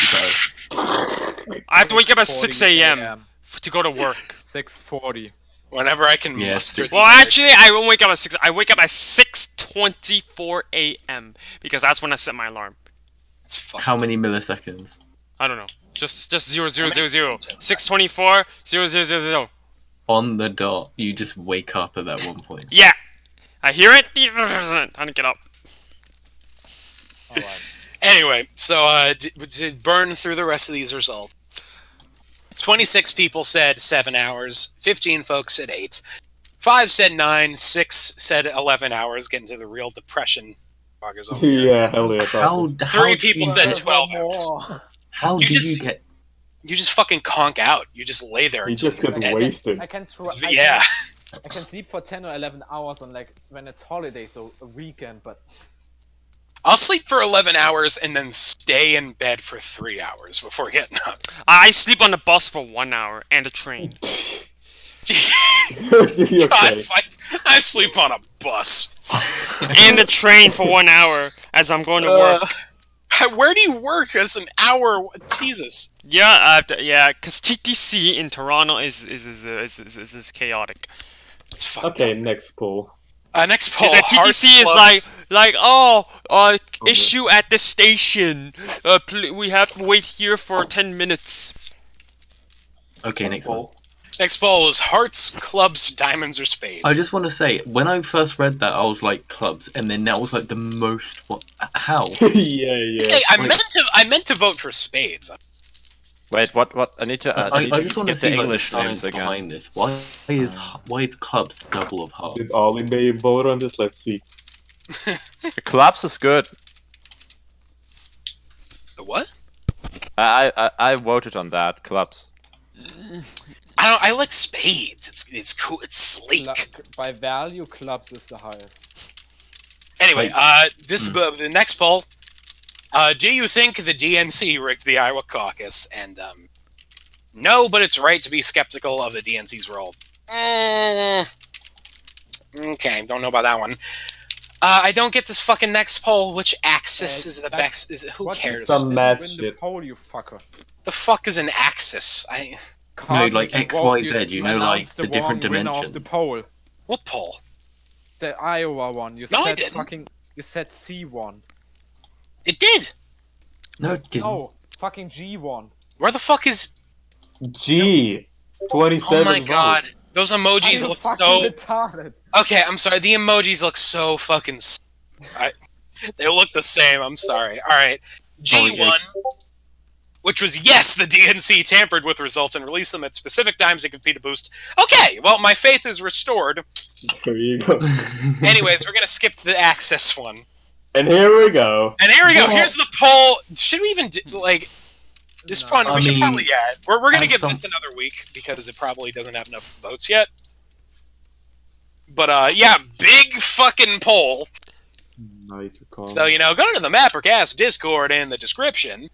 I have to wake up at 6 a.m. to go to work. 6:40. whenever I can Yeah, muster. six- the Well, energy. actually, I won't wake up at 6. I wake up at 6:20. 6:24 a.m. because that's when I set my alarm. It's fucked. How many milliseconds? I don't know. Just 0, 0, 0, 0. 6:24 0, 0, 0, 0. On the dot, you just wake up at that one point. Yeah. I hear it. Time to get up. Alright. Anyway, so to burn through the rest of these results. 26 people said 7 hours. 15 folks said 8. 5 said 9. 6 said 11 hours. Getting to the real depression. Buggers over here. Yeah, hell yeah. How? 3 people said 12 hours. More. How You do just- you get? You just fucking conk out. You just lay there. You until just get you're dead. wasted. I can try. Yeah. I can sleep for 10 or 11 hours on like when it's holiday, so a weekend. But I'll sleep for 11 hours and then stay in bed for 3 hours before getting up. I sleep on the bus for 1 hour and a train. Okay. God, I sleep on a bus. And a train for 1 hour as I'm going to work. Where do you work? That's an hour. Jesus. Yeah, because TTC in Toronto is chaotic. It's fucked Okay, up. next poll. Next poll. Because TTC is Hearts issue at this station. We have to wait here for 10 minutes. Okay, next one. Next poll is hearts, clubs, diamonds, or spades. I just want to say, when I first read that, I was like clubs, and then that was like the most. What? How? Yeah. Say, I Wait. meant to vote for spades. Wait, what? I need to. I just want to get see the like, the English names science again. behind this. Why is clubs double of heart? Did Ollie May vote on this? Let's see. The clubs is good. The what? I voted on that. Clubs. I like spades. It's cool. It's sleek. by value, clubs is the highest. Anyway, this the next poll. Do you think the DNC rigged the Iowa caucus? And no, but it's right to be skeptical of the DNC's role. Okay, don't know about that one. I don't get this fucking next poll. Which axis is the best? Who cares? Some mad Win the shit. poll, you fucker. The fuck is an axis? No, like you X, vote- Y, you Z, you know, like, announced the different wrong winner of the dimensions. poll. What poll? The Iowa one. You No, I said didn't. You said C1. It did. No, it didn't. No, fucking G1. Where the fuck is? G. 27 Oh my votes. god, those emojis Are you look fucking so. retarded? Okay, I'm sorry. The emojis look so fucking. They look the same. I'm sorry. All right, G1, which was yes, the DNC tampered with results and released them at specific times to compete a boost. Okay, well, my faith is restored. There you go. Anyways, we're gonna skip to the Axis one, And here we go. and here we go. Well- Here's the poll. Should we even do like? This No. one, I we should mean, probably we're gonna have give some- this another week because it probably doesn't have enough votes yet. But yeah, big fucking poll. So, go to the MapperCast Discord in the description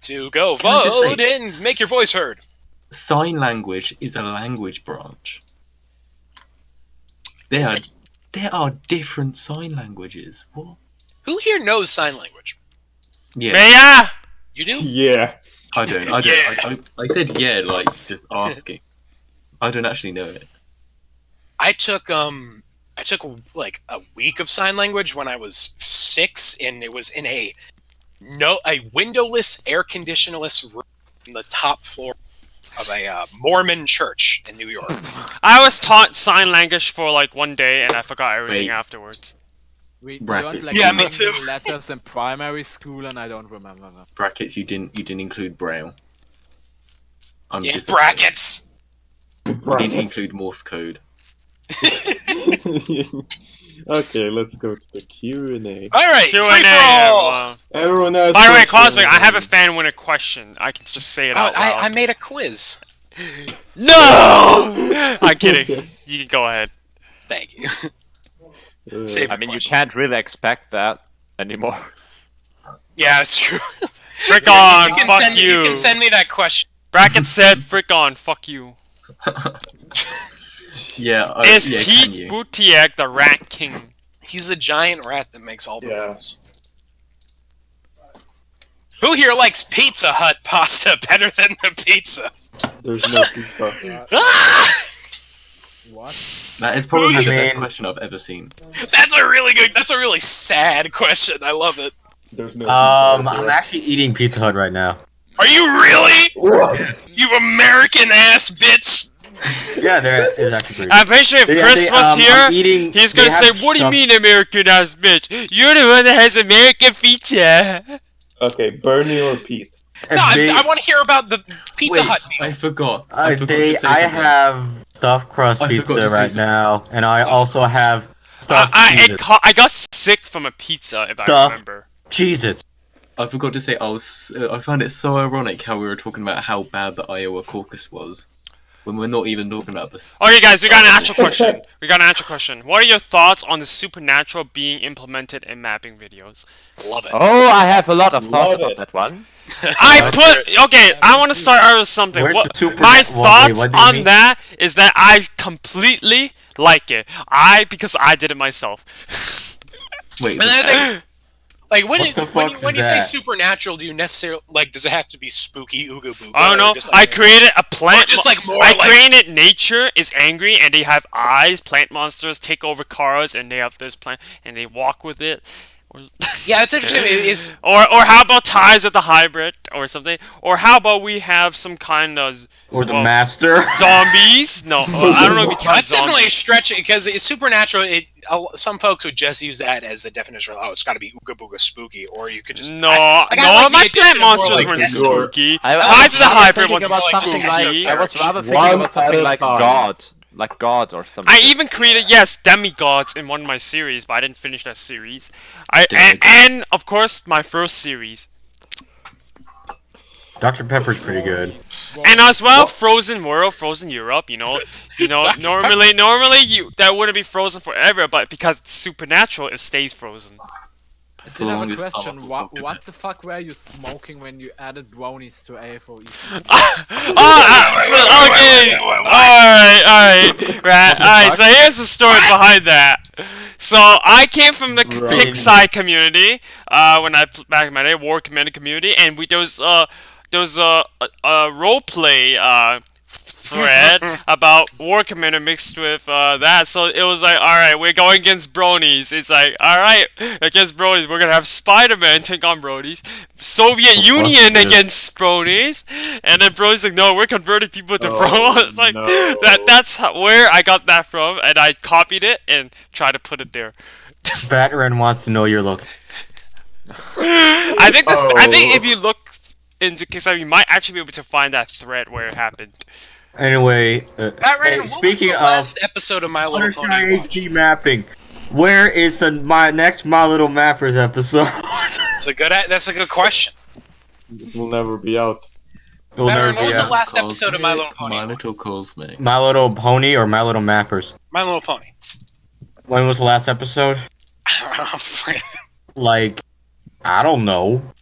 to go Can I just vote say- and make your voice heard. Sign language is a language branch. Is There are different sign languages. What? Who here knows sign language? Yeah, Maya! You do? Yeah. I don't. Yeah. I said yeah, like just asking. I don't actually know it. I took like a week of sign language when I was 6, and it was in a windowless, air conditionless room on the top floor of a Mormon church in New York. I was taught sign language for like 1 day and I forgot everything Wait. afterwards. We Brackets. learned like Yeah, me too. letters in primary school, and I don't remember them. Brackets. You didn't include Braille. I'm Yeah, just brackets. You didn't include Morse code. Okay, let's go to the Q&A. All right, Q&A. free for all. Everyone has By the way, questions. Cosmic, I have a fan winner question. I can just say it Oh, out loud. I made a quiz. No! I'm kidding. You can go ahead. Thank you. Uh, Save I your mean, you question. can't really expect that anymore. Yeah, that's true. Frick on, You fuck You can send me that question. Bracket said, frick on, fuck you. Yeah. Is yeah, can Pete you? Buttigieg the Rat King? He's the giant rat that makes all the Yeah. rules. Who here likes Pizza Hut pasta better than the pizza? There's no pizza. Ah! What? That is probably I the best mean- question I've ever seen. That's a really sad question. I love it. There's no. I'm actually eating Pizza Hut right now. Are you really? What? You American ass bitch! Yeah, there is actually pretty. I'm pretty sure if Chris was I'm here, eating- he's they gonna say, have "What do you stuff- mean, American ass bitch? You're the one that has American pizza." Okay, Bernie or Pete? No, I want to hear about the Pizza Wait, Hut meal. I forgot. I forgot to say I something. have stuffed crust I forgot to pizza say right something. now, and I also have stuffed I Cheez-Its. I got sick from a pizza, if I Stuff. remember. Cheez-Its. I forgot to say I found it so ironic how we were talking about how bad the Iowa caucus was, when we're not even talking about this. Okay, guys, we got an actual question. What are your thoughts on the supernatural being implemented in mapping videos? Love it. Oh, I have a lot of thoughts Love about it. that one. I want to start out with something. Where's What, the super- my well, wait, thoughts what do you on mean? that is that I completely like it. Because I did it myself. Wait, And then I think, like, when What the fuck is you say that? supernatural, do you necessarily like? Does it have to be spooky, ooga booga? I don't or know. just, I like, created a plant. or just, like, more I like- created nature is angry and they have eyes. Plant monsters take over cars and they have this plant and they walk with it. yeah, it's interesting. It's Or how about ties of the hybrid or something? Or how about we have some kind of Or the master. zombies? No, I don't know if you count that's definitely a zombies. stretch because it's supernatural. Some folks would just use that as the definition of it's got to be ooga booga spooky, or you could just No, I no, like the my addition plant of more monsters like weren't this. spooky. I Ties of the was hybrid thinking was about like something spooky. like I was rather thinking One about something at a like time. God or something. I even created demigods in one of my series, but I didn't finish that series. Demigod. And of course my first series, Dr. Pepper's pretty good. and as well Frozen World, Frozen Europe. Normally that wouldn't be frozen forever, but because it's supernatural, it stays frozen. I It's the did have a longest question. time I've What, talked what the fuck were you smoking when you added bronies to AFOE? Alright, so here's the story behind that. So I came from the Right. Pixie community, when back in my day, war community, and there was a roleplay thread about War Commander mixed with that, so it was like, alright, we're going against bronies. It's like, alright, against bronies, we're gonna have Spider-Man take on bronies, Soviet Union this? against bronies, and then bronies like, no, we're converting people to Oh, it's like, no. that's where I got that from, and I copied it and tried to put it there. Batman wants to know your look. I think if you look into Kickstarter, you might actually be able to find that thread where it happened. Anyway, Matt Ryan, what was speaking the of last episode of My Little Fluttershy Pony? you watched? HD mapping, where is my next My Little Mappers episode? That's a good question. This will never be out. It'll Matt never Ryan, what be was the out. last episode of My Little Pony? My Little Cosme. My Little Pony or My Little Mappers? My Little Pony. When was the last episode? Like, I don't know.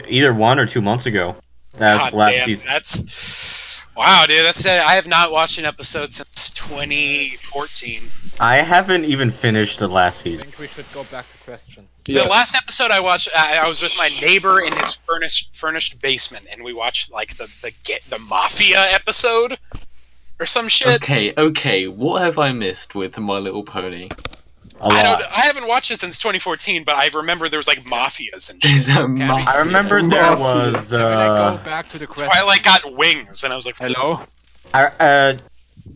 Either 1 or 2 months ago. That was God last damn, season. that's wow, dude. I have not watched an episode since 2014. I haven't even finished the last I season. think we should go back to questions. Yeah. The last episode I watched, I was with my neighbor in his furnished basement, and we watched like the Mafia episode or some shit. Okay, what have I missed with My Little Pony? A lot. I haven't watched it since 2014, but I remember there was like mafias and shit. Is that Mafia? I remember there was, Can I go back to the question? Twilight got wings, and I was like, Hello?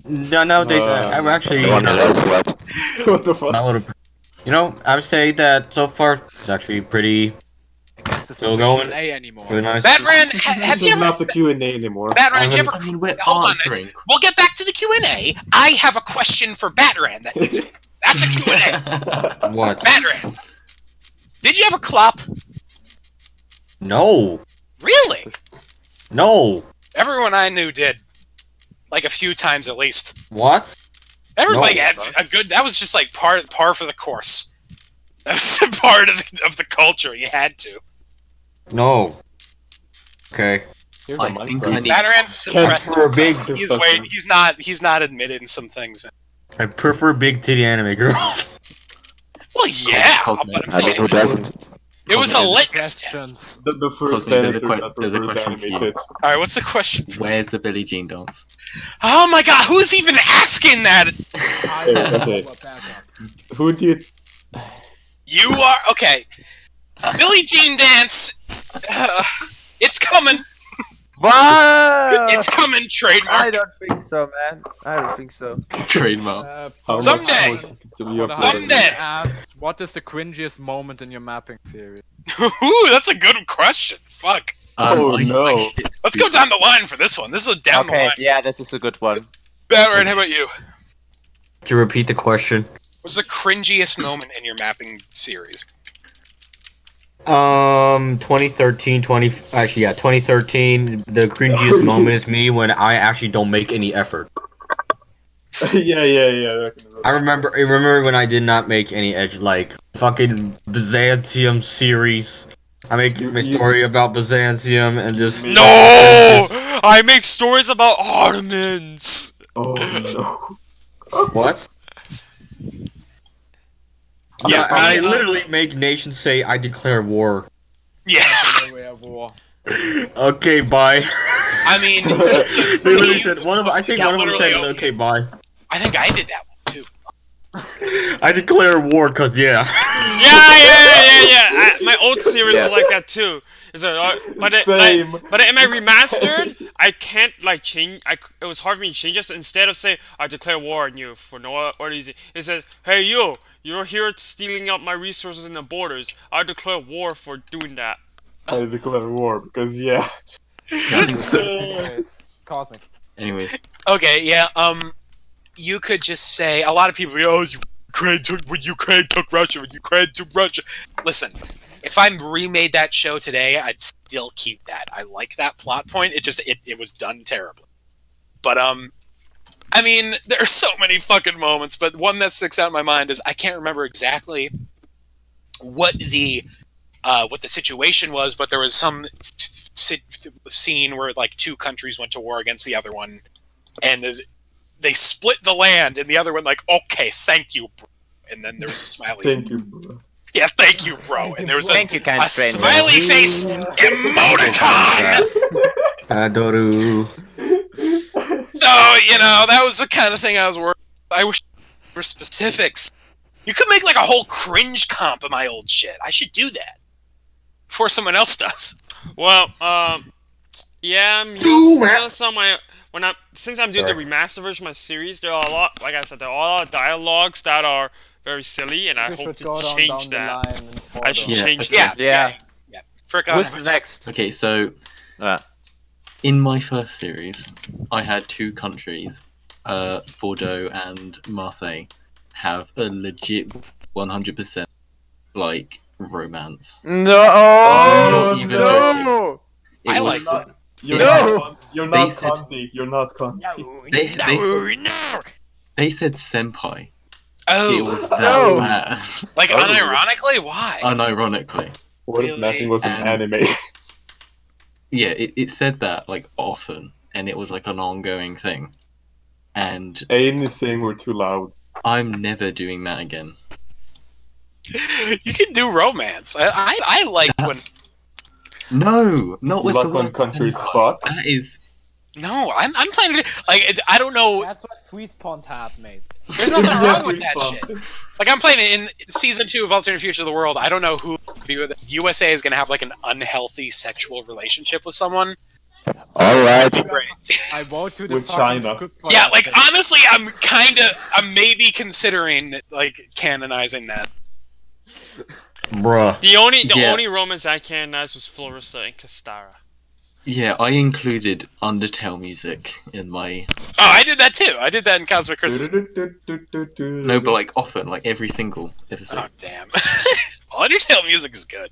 nowadays, I'm actually, What the fuck? My Little, I would say that so far, it's actually pretty, I guess this Still isn't going? Q&A anymore. really nice. Batman, have This you is ever? not the Q&A anymore. Batman, did you ever? I mean, we're Hold on, answering. we'll get back to the Q&A. I have a question for Batman. That's a Q&A. What? Batman, did you ever clop? No. Really? No. Everyone I knew did, like a few times at least. What? Everybody No. had a good. That was just like par for the course. That was a part of the culture. You had to. No. Okay. Here's I a mic think right I need- Batman's suppressing for a big himself. He's discussion. He's not admitted in some things, man. I prefer big titty anime girls. Well, yeah, Cosmic. but I'm I mean, saying who doesn't? It was a Cosmic, litmus test. Questions. The first Cosmic, there's a senator, not the there's a first question for you. animated. All right, what's the question? Where's the Billie Jean dance? Oh my God, who's even asking that? I Okay, don't okay. know what backup. Who do you... You are okay. Billie Jean dance. It's coming. Wow! It's coming. I Trademark. don't think so, man. I don't think so. Trademark. How much Someday. more to be For the uploaded? Someday. asked, what is the cringiest moment in your mapping series? Ooh, that's a good question. Fuck. Oh, no. Let's go down the line for this one. This is a down the Okay, line. yeah, this is a good one. Batman, how about you? Could you repeat the question? What's the cringiest moment in your mapping series? 2013, 2013. The cringiest moment is me when I actually don't make any effort. Yeah. I remember when I did not make any edge, like fucking Byzantium series. I make my story about Byzantium and just No! I make stories about Ottomans! Oh no. what? Yeah, I literally make nations say I declare war. Yeah. War. Okay, bye. I mean, They literally said one of I think Yeah, one of them literally, said okay, bye. I think I did that one too. I declare war cause yeah. Yeah. My old series was like that too. But Same. in my remastered, I can't like change. It was hard for me to change this. Instead of saying I declare war on you for no other reason, it says, "Hey you, you're here stealing up my resources in the borders. I declare war for doing that." I declare war because yeah. Anyways, Cosmic. Anyways, Okay, yeah. You could just say a lot of people. Oh, Ukraine took Russia. Ukraine took Russia. Listen, if I remade that show today, I'd still keep that. I like that plot point. It was done terribly. But I mean, there are so many fucking moments. But one that sticks out in my mind is I can't remember exactly what the situation was, but there was some scene where like two countries went to war against the other one, and they split the land, and the other one like, okay, thank you, bro. And then there was a smiley. Thank you, bro. Yeah, thank you, bro. And there was Thank you, kind a stranger. smiley face emoticon. Adoru. So that was the kind of thing I was worried. I wish there were specifics. You could make like a whole cringe comp of my old shit. I should do that before someone else does. Well, yeah, I'm using some since I'm doing the remaster version of my series. There are a lot, like I said, there are a lot of dialogues that are very silly, and I We hope should to go down change the that. line in I should order. change Yeah, that. Yeah. Frick on Who's it. next? okay, so in my first series, I had two countries, Bordeaux and Marseille, have a legit 100% like romance. No! Not even no! It I was- like You're No! not. You're They not said- Conti. You're not Conti. They said senpai. It Oh, was that No. bad. like unironically, why? Unironically. What Really? if nothing was an anime? Yeah, it said that like often, and it was like an ongoing thing. And Ain is saying we're too loud. I'm never doing that again. You can do romance. I like when. No, not You with like the when word countries senpai. fuck? That is. No, I'm playing like I don't know. That's what Sweet Pond had, mate. There's nothing Yeah, wrong with that fun. shit. Like I'm playing it in season 2 of Alternate Future of the World. I don't know who USA is gonna have like an unhealthy sexual relationship with someone. Alright. Great. I vote to the With fucking China. script for Yeah, that like thing. honestly, I'm maybe considering like canonizing that. Bruh. The Yeah. only romance I canonized was Florissa and Castara. Yeah, I included Undertale music in my. Oh, I did that too. I did that in Cosmic Christmas. No, but like often, like every single episode. Oh damn. Undertale music is good.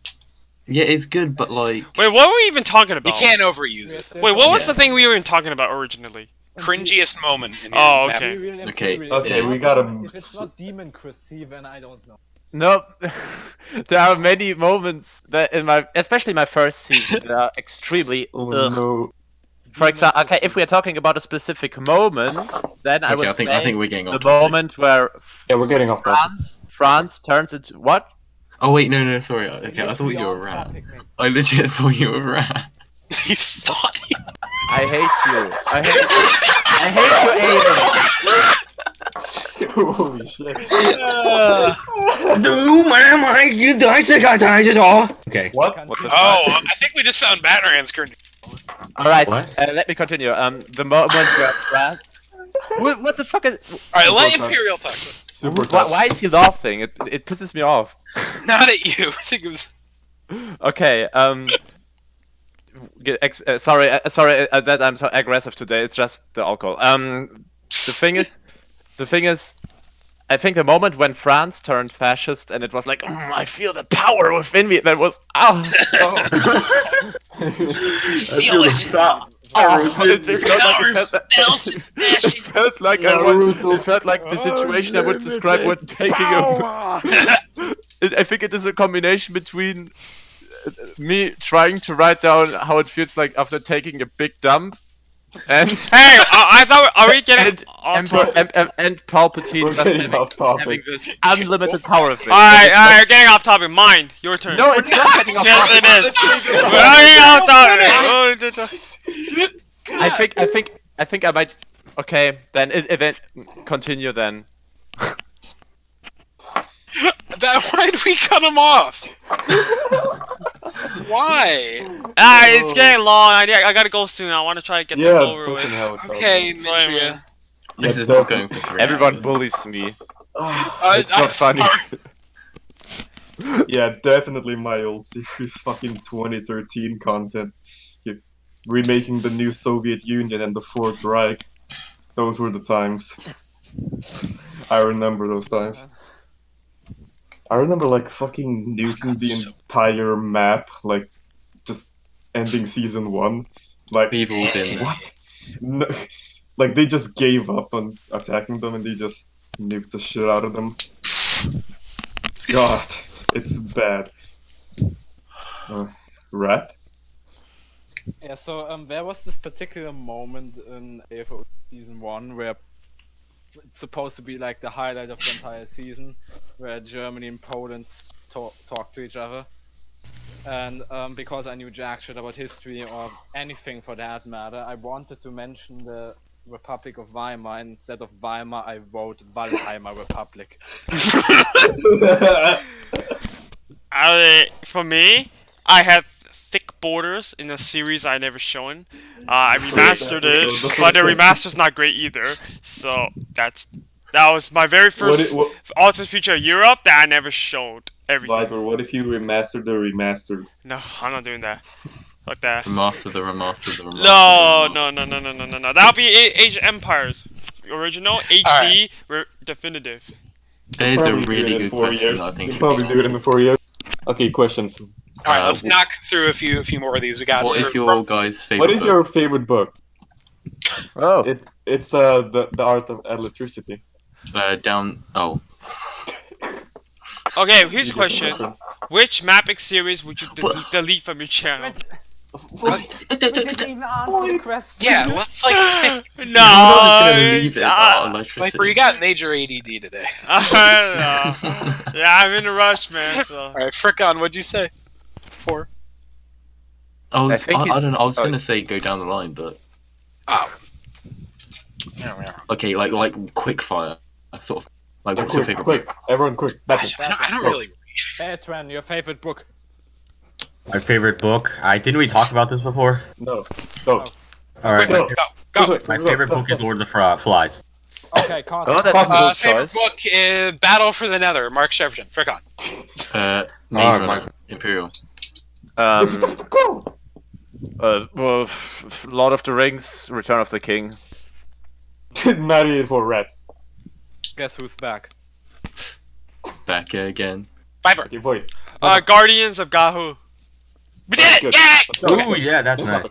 Yeah, it's good, but like. Wait, what were we even talking You about? can't overuse it. Wait, what was the thing we were even talking about originally? Cringiest moment in your Oh, map. okay. Okay, Okay, we If gotta it's move. If it's not Demon Chrissy, then I don't know. Nope. There are many moments that especially my first season, that are extremely. Oh ugh. no. For example, okay, if we are talking about a specific moment, then I would Okay, I think we're getting the off topic. moment where Yeah, we're getting off topic. France turns into what? Oh wait, no, sorry. Okay, I thought you were a rat. Topic, mate. I legit thought you were a rat. You thought I hate you. I hate you, Aiden. Holy shit. Okay. What? Continue. Oh, I think we just found Batman's current. All right, What? let me continue. The moment where Brad. What the fuck is? Alright, let Super Imperial talk. Super Why, tough. why is he laughing? It pisses me off. Not at you. I think it was. Okay. Sorry, that I'm so aggressive today. It's just the alcohol. The thing is, I think the moment when France turned fascist and it was like, I feel the power within me. That was Feel it. It felt like it felt like the situation I would describe when taking a. I think it is a combination between me trying to write down how it feels like after taking a big dump, and Hey, I thought, are we getting off topic? and Palpatine We're just getting off topic. having this unlimited power of it. Alright, getting off topic. Mind, your turn. No, it's not getting off Yes, topic. it is. We're getting off topic. I think I might. Okay, then event continue then. Why did we cut him off? Why? It's getting long. I gotta go soon. I want to try to get this Yeah, over with. fucking hell. it's Okay, Sorry, Mindria. man. This is not going for 3 Everyone hours. bullies me. It's not funny. Yeah, definitely my old series, fucking 2013 content. Remaking the new Soviet Union and the Fourth Reich. Those were the times. I remember those times. I remember like fucking nuking the entire map, like just ending season 1. Like We've all been there. what? No, like they just gave up on attacking them and they just nuked the shit out of them. God, it's bad. Rat? Yeah, so there was this particular moment in AFO season 1 where it's supposed to be like the highlight of the entire season, where Germany and Poland talk to each other. And because I knew jack shit about history or anything for that matter, I wanted to mention the Republic of Weimar. Instead of Weimar, I wrote Waldheimer Republic. For me, I have thick borders in a series I never shown. I remastered it, but the remaster's not great either. So that was my very first Alternate Future Europe that I never showed everything. Viper, what if you remastered the remastered? No, I'm not doing that. Like that. Remaster the remaster. No. That'll be Age of Empires. Original, HD, definitive. There's a Probably do really it in good 4 question years. I think You should probably be do it in 4 years. Okay, questions. Alright, let's knock through a few more of these. We got. What is your guys' favorite What is book? your favorite book? Oh, It's the art of electricity. Down... Oh. Okay, here's a question. Which mapping series would you delete from your channel? We didn't even answer the question. Yeah, let's like stick. No, Gonna leave it about electricity. Like, you got major ADD today. I don't know. Yeah, I'm in a rush, man. So. Alright, Frickon, what'd you say? 4. I think don't know. I was oh. gonna say go down the line, but Oh. Yeah. okay, like quick fire, sort of. Like, what's your favorite quick, book? everyone, quick. That's it. I don't really read. Bertrand, your favorite book? My favorite book. Didn't we talk about this before? No, go. All right. Go. Go. My favorite book is Lord of the Flies. Okay, Carter. oh, that's a good Favorite choice. book, Battle for the Nether, Mark Shepperton. Frickon. Maze Oh, Runner, Imperial. Go. Lord of the Rings, Return of the King. 98 for rat. Guess who's back? Back again. Viper. Okay, boy. Guardians of Gahu. We did it! Good. Yay! Ooh, yeah, that's nice.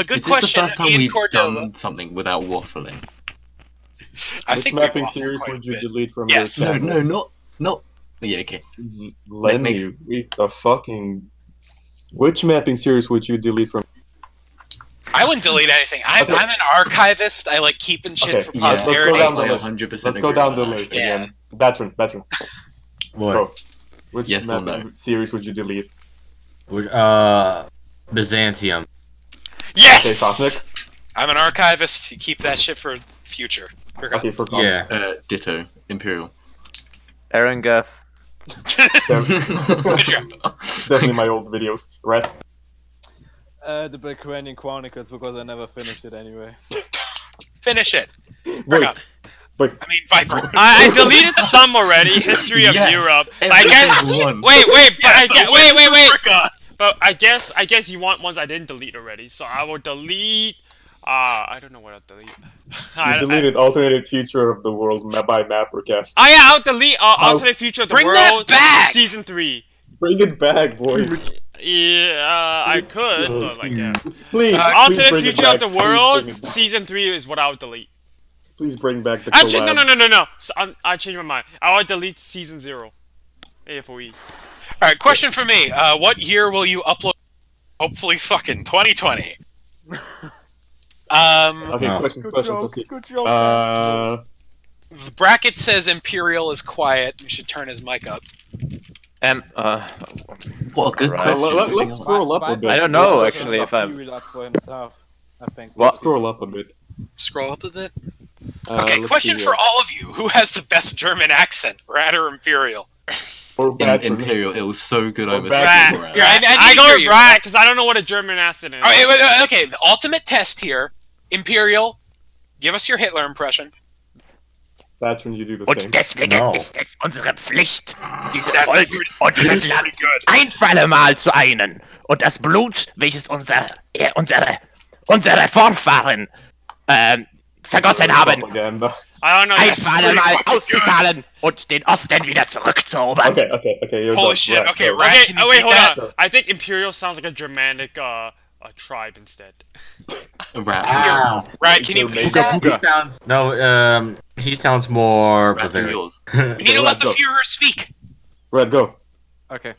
Good Is this question. the first time Ian we've Cordova. done something without waffling? I Which think mapping we waffled series quite a would you bit. delete from Yes. your No, channel? not. Yeah, okay. Let Makes- me read the fucking. Which mapping series would you delete from? I wouldn't delete anything. I'm an archivist. I like keeping shit Okay, for Yeah, posterity. down the I list. 100% Let's go agree down with the that, list actually. Yeah. again. Veteran. What? Go. Which Yes or no? series would you delete? Which, Byzantium. Yes! Okay, Cosmic. I'm an archivist. You keep that shit for future. Forgot. Okay, for Cosmic. Yeah. Ditto. Imperial. Erengeth. Good job. Definitely my old videos. Right? The Ukrainian Chronicles, because I never finished it anyway. Finish it. Wait, Forgot. wait. I mean, Viper. I deleted some already. History of Yes, Europe. But every I guess. single one. Wait. But Yes, wait. Forgot. But I guess you want ones I didn't delete already. So I will delete. I don't know what I'll delete. You deleted Alternative Future of the World by MapperCast. Oh yeah, I'll delete Alternate Future of the Bring that World back! Season 3. Bring it back, boy. Yeah, I could, but like yeah. Please. Alternate bring it Future back. of the Please bring World it back. Season 3 is what I would delete. Please bring back the Actually, collab. no. So, I changed my mind. I would delete Season 0. AFOE. Alright, question for me. What year will you upload? Hopefully fucking 2020. Okay, No. question. Let's see. Good joke. The bracket says Imperial is quiet. You should turn his mic up. What a good Right. question. Let's scroll up a bit. I don't know, Viper actually, got if I'm- period up for himself, I think. What? Scroll up a bit. Scroll up a bit. Okay, Let's question see for here. all of you. Who has the best German accent? Rat or Imperial? Or bad for me. Imperial. It was so good. I Or was bad. thinking Rat. Yeah, I need I to go hear with you. Brad because I don't know what a German accent is. Alright, wait, okay, the ultimate test here. Imperial, give us your Hitler impression. That's when you do the Und same. deswegen No. ist es unsere Pflicht, dieses That's Volk pretty- und dieses that's Land pretty good. ein für alle Mal zu einen und das Blut, welches unsere Vorfahren vergossen haben, Propaganda. I don't know. ein Yes. für alle Mal auszuzahlen und den Osten wieder zurückzuerobern. Okay. You're Holy done. shit, Right, okay, right. right. Okay, Can you wait, beat hold that? on. I think Imperial sounds like a Germanic tribe instead. Rat. Ow. Right, can you They're beat made- that? He sounds he sounds more Rat, do Bavarian. yours. We need to let the Go. Führer speak. Red, go. Okay.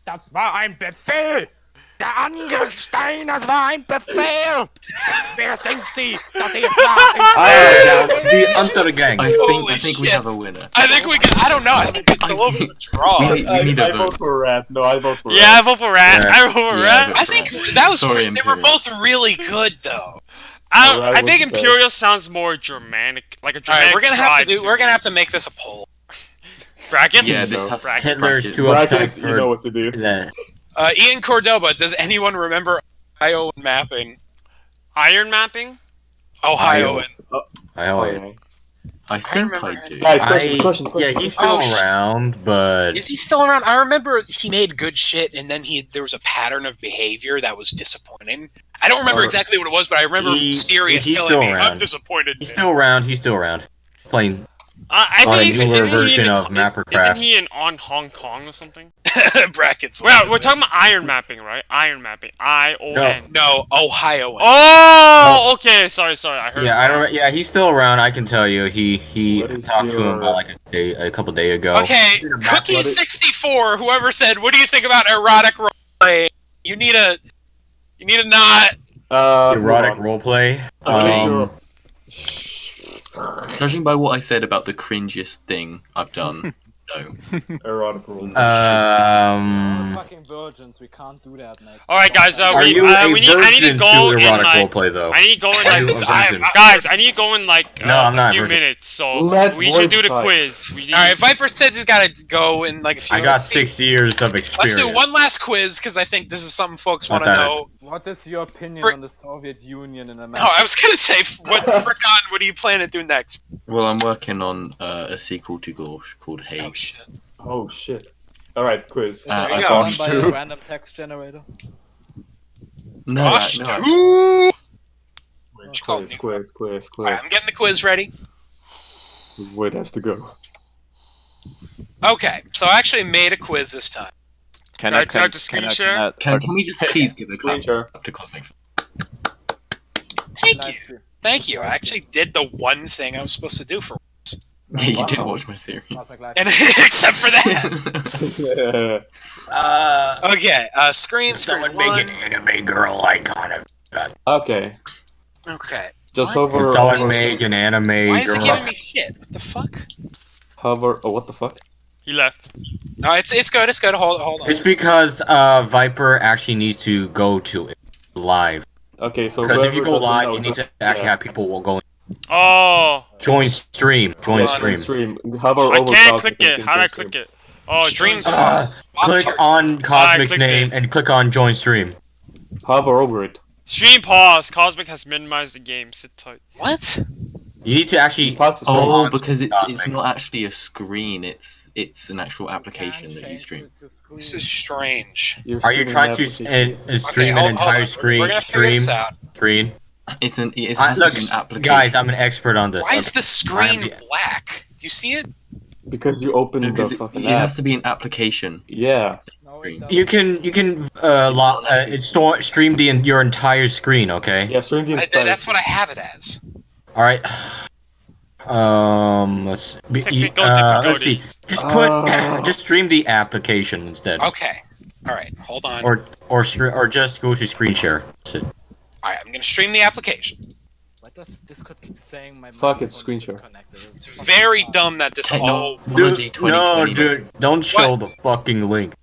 Das war ein Befehl! Der Angriffsstein, das war ein Befehl! Wer sind Sie, dass ihr The Untergang. I Holy think we shit. have a winner. I think we can. I don't know. I think it's a little bit of a draw. We need a I vote vote. for Rat. No, I vote for Yeah, I Rat. vote for Rat. Yeah. I vote for Yeah, Rat. I think that was. Sorry, They were Imperial. both really good, though. Alright, I think what's the Imperial sounds more Germanic, like a All right, Germanic we're gonna have to tribe do. We're gonna have to make this a poll. brackets. Yeah, this No. has Bracket. Hitler's bracket. too uptight Brackets, you know for what to do. that. Ian Cordoba, does anyone remember Ohio mapping? Iron mapping. Ohio. I think remember I do. Guys, I question. yeah, he's still Oh, sh- around, but Is he still around? I remember he made good shit, and then there was a pattern of behavior that was disappointing. I don't remember Oh. exactly what it was, but I remember Mysterious he's telling still me, "I'm around. disappointed." he's man." still around. He's still around. Playing I on a think isn't newer he version in, of isn't MapperCraft. he in on Hong Kong or something? Brackets. Well, we're talking about iron mapping, right? Iron mapping. ION. No, Ohio. Oh, okay. Sorry. I heard. Yeah, I don't. Yeah, he's still around. I can tell you. He What is talked to him your- about like a couple days ago. Okay, Cookie64. Whoever said, "What do you think about erotic roleplay?" You need a not. Erotic roleplay. Okay. Judging by what I said about the cringiest thing I've done, no. Erotic role. We're fucking virgins, we can't do that, mate. All right, guys. Are I you a need to virgin go to in erotic like. roleplay though? I need to go in Are you a like. virgin? Guys, I need to go in like No, I'm not a a few virgin. minutes. So Let we should do the voice quiz. We need. All right, Viper says he's got to go in like a few. I got Let's see. 6 years of Let's experience. do one last quiz because I think this is something folks What want to that know. What is your opinion For- on the Soviet Union in No, America? I was gonna say, what do you plan to do next? Well, I'm working on a sequel to Gorsh called Oh Hate. shit. Oh shit. Alright, quiz. Is it I done got by a random text generator? No, Gosh, no. who? Which called me? Quiz. Alright, I'm getting the quiz ready. Wait has to go. Okay, so I actually made a quiz this time. Can I the screen share? Can we just please give a clap Screen up to Cosmic? Thank Nice you. Thank you. I actually did the one thing I was supposed to do for once. Yeah, you did Wow. watch my series. Cosmic Life. And except for that. Okay, screen Someone one. make an anime girl icon. Okay. Okay. Just What? hover. Someone make an anime Why is it girl. giving me shit? What the fuck? Hover. Oh, what the fuck? He left. No, it's good. It's good. Hold on. It's because Viper actually needs to go to it live. Okay, so Because if you whoever go doesn't live, know, you need to just- actually yeah. have people going. Oh, Join stream. Join stream. Hover I over can't Cosmic click and it. How do I join click stream. it? Oh, Stream join pause. Click on Cosmic's clicked name it. and click on join stream. Hover over it. Stream pause. Cosmic has minimized the game. Sit tight. What? You need to actually. Pass the stream. Oh, on because it's Cosmic. not actually a screen. It's an actual application that you stream. This is strange. You're Are you streaming trying an to application. stream hold an entire on. screen? We're gonna figure this out. Screen. It has to be an Look, application. guys, I'm an expert on this. Why is the I am screen the- black? Do you see it? Because you opened No, the 'cause it fucking has app. to be an application. Yeah. No, it You doesn't. can stream your entire screen, okay? Yeah, stream the entire. That's what I have it as. All right. Technical let's see. difficulties. Just put just stream the application instead, Okay. All right. Hold on. or just go to screen share. That's it. All right. I'm gonna stream the application. Why does Discord keep saying my Fuck it, microphone screen is share. disconnected? It's very dumb that this all. Technology Dude, no, 2020. dude, don't show the fucking link.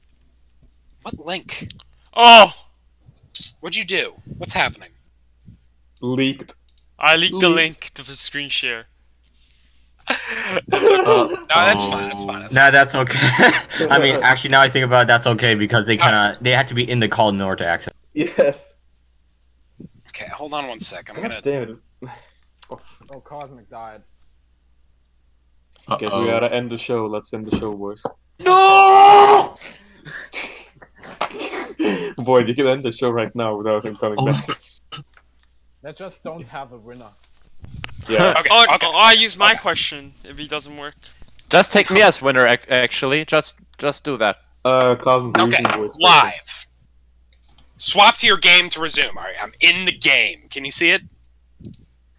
What link? Oh, What'd you do? What's happening? Leaked. I leaked the link to the screen share. That's okay. No, that's fine. That's fine. That's Nah, that's okay. I mean, actually, now I think about it, that's okay because they they had to be in the call in order to access. Yes. Okay. Hold on one sec. I'm gonna. Damn it. Oh, Cosmic died. Okay, we gotta end the show. Let's end the show, boys. No! Boy, you can end the show right now without him coming back. They just don't have a winner. Yeah. Okay. Oh, Okay. I use my question if he doesn't work. Just take me as winner, actually. Just do that. Cosmic Okay. Reason voice. Live. Swap to your game to resume. All right. I'm in the game. Can you see it?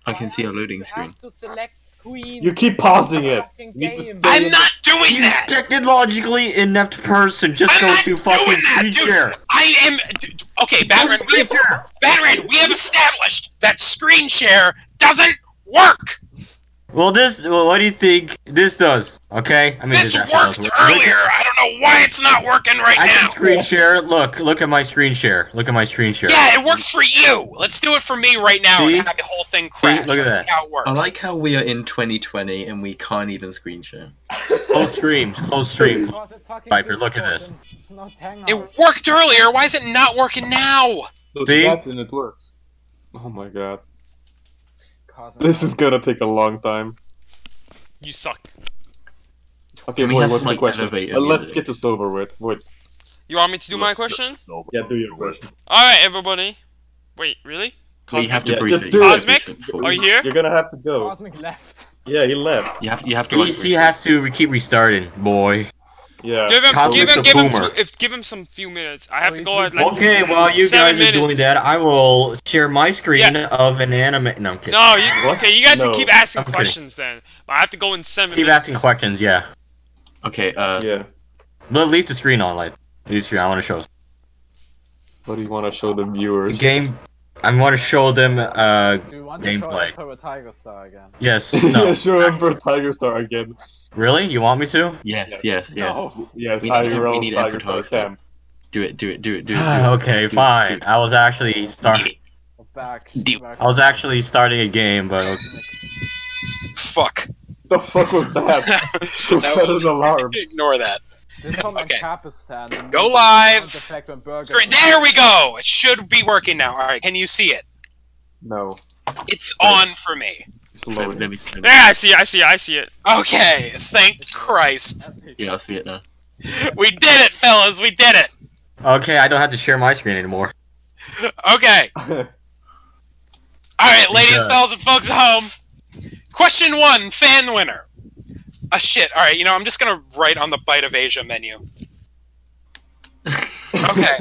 I can see a loading You screen. have to select screen. You keep pausing it. Fucking You need to game. stay I'm in- not doing You that. technologically inept person, just I'm go not to fucking doing that, screen dude. share. I am. Okay, Batman. We have established that screen share doesn't work. Well, what do you think this does? Okay, I mean This actually does worked work. earlier. I don't know why it's not working right I now. can screen share. Look at my screen share. Look at my screen share. Yeah, it works for you. Let's do it for me right now See? and have the whole thing crash. look at Let's that. see how it works. I like how we are in 2020 and we can't even screen share. Close stream. Close stream. Because it's fucking Viper, look at Discord and not Hangout. It worked earlier. Why is it not working now? Look, See? that and it works. Oh my god. Cosmic This is gonna take a long time. You suck. Okay, Can we boy, have what's some, the like, question? elevator Let's music? get this over with. Wait. You want me to do my question? Yeah, do your question. Alright, everybody. Wait, really? We have to Yeah, brief just it. do You have it. to brief Cosmic? it before Are we- you here? You're gonna have to go. Cosmic left. Yeah, he left. You have to like. He brief it. has to keep restarting, boy. Yeah. Give him, Cosmic's a give him, boomer. give him some few minutes. I have Oh, to you go do- at like. Okay, while you 7 guys are doing minutes. that, I will share my screen Yeah. of an anime. No, I'm kidding. No, you What? okay? You guys No. can keep asking I'm kidding. questions then. But I have to go in 7 Keep minutes. asking questions, yeah. Okay. Yeah. But leave the screen on, like. Leave the screen. I want to show What do you want to show the viewers? game. I want to show them. Do you want to show Gameplay. Emperor Tiger Star again? Yes. Yeah, No. show Emperor Tiger Star again. Really? You want me to? Yes. Yes. Yes. Yes, We need IRL Emperor Tiger Star Tiger Star. cam. Do it. Okay, fine. I was actually We're back. Deep. Back. I was actually starting a game, but Fuck. The fuck was that? That That was an alarm. Ignore that. This is from Okay. Kapistan. and Go the live. sound effect when Burger Screen. There we go. It should be working now. All right. Can you see it? No. It's on for me. It's Let loading. me. Yeah, I see it. Okay. Thank Christ. Yeah, I see it now. We did it, fellas. We did it. okay, I don't have to share my screen anymore. Okay. All right, ladies, Yeah. fellas, and folks at home. Question 1, fan winner. Shit. All right, I'm just gonna write on the Bite of Asia menu. Okay.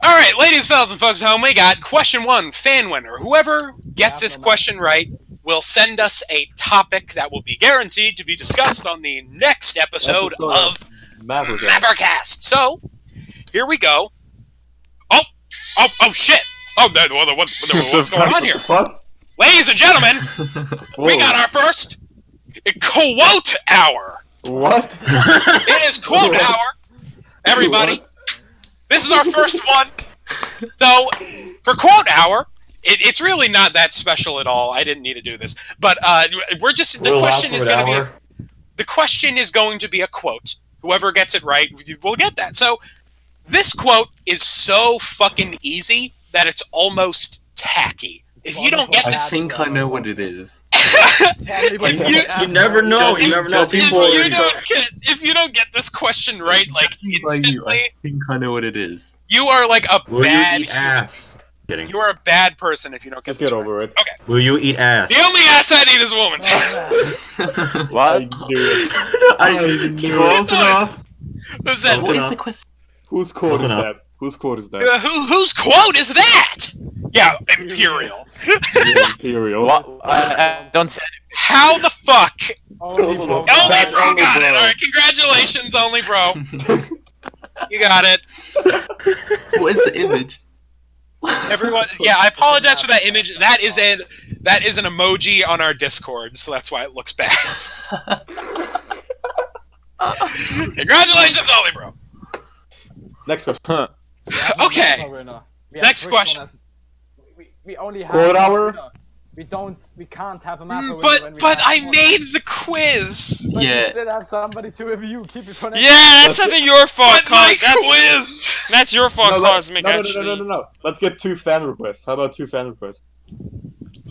All right, ladies, fellas, and folks at home, we got question 1, fan winner. Whoever gets this question right will send us a topic that will be guaranteed to be discussed on the next episode of MapperCast. MapperCast. So, here we go. Oh, shit. Oh, what's going on here? What? Ladies and gentlemen, we Whoa. got our first quote hour. What? It is quote hour, everybody. This is our first one. So, for quote hour, it's really not that special at all. I didn't need to do this, but we're just the question is going to be the question is going to be a quote. Whoever gets it right will get that. So, this quote is so fucking easy that it's almost tacky. If you don't get I this, think I know what it is. You never know. You never know. People if you don't get this question right, like instantly, I think I know what it is. you are like a Will bad you eat ass? Kidding. You are a bad person if you don't get Let's this get right. over it. Okay. Will you eat ass? The only ass I'd eat is a woman's. What? I knew it. Close enough. Who's that? What is the question? Whose quote Close is enough. that? Whose quote is that? Whose quote is that? Yeah, Imperial. Imperial. What? I don't say How the fuck? Only Only bro. Only That's bro only got it. bro. Alright, congratulations, only bro. You got it. What is the image? Everyone, yeah, I apologize for that image. That is an emoji on our Discord, so that's why it looks bad. Congratulations, only bro. Next question. Okay. Next question. We only have Quote a hour? winner. We can't have a mapper winner when we But have I one. made the quiz. But you Yeah. still have somebody to review. Keep it for next. Yeah, that's not your fault, But my Cos. quiz. That's your fault, No, Cosmic, no. actually. Let's get 2 fan requests. How about 2 fan requests?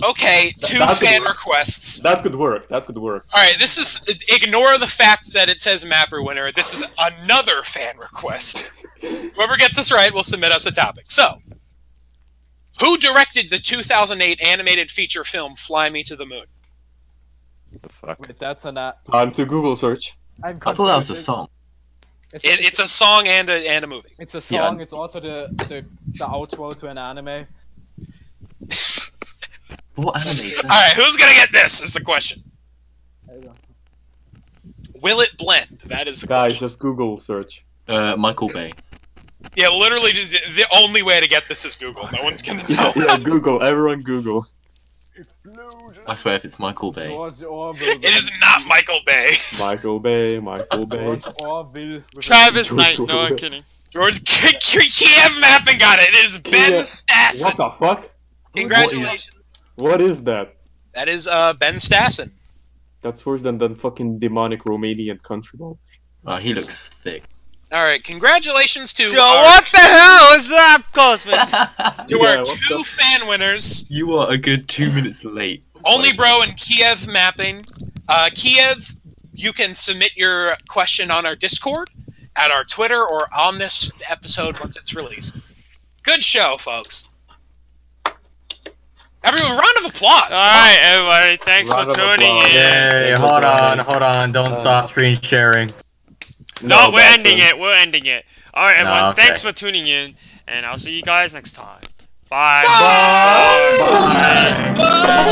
Okay, 2 That could fan work. requests. That could work. That could work. Alright, this is... Ignore the fact that it says mapper winner. This is another fan request. Whoever gets this right will submit us a topic. So, who directed the 2008 animated feature film Fly Me to the Moon? what the fuck. Wait, that's an. Time to Google search. I'm I thought that was a confused. song. It's a song and a movie. It's a Yeah. song. It's also the outro to an anime. What anime is that? Alright, who's gonna get this is the question. There you go. Will it blend? That is the Guys, question. just Google search. Michael Bay. Yeah, literally, just the only way to get this is Google. No one's gonna know. Yeah, Google. Everyone Google. Explosion. I swear if it's Michael Bay. George Orwell. It is not Michael Bay. Michael Bay. Michael Bay. George Orwell. Travis George Knight. No, I'm Orwell. kidding. George Kiev Mapping got it. It is Ben Yeah. Stassen. What the fuck? Congratulations. What is that? That is Ben Stassen. That's worse than fucking demonic Romanian country boy. Oh, he looks thick. All right, congratulations to Yo, our, what the hell is that, Cosmic? to Yeah, our what 2 the- fan winners. You are a good 2 minutes late. Only Bro and Kiev Mapping. Kiev, you can submit your question on our Discord, at our Twitter, or on this episode once it's released. Good show, folks. Everyone, round of applause. Alright, everybody, thanks Round for of tuning applause. in. Yay, hold on, don't stop screen sharing. No, we're that's ending it. We're ending it. Alright, everyone, okay. thanks for tuning in, and I'll see you guys next time. Bye. Bye.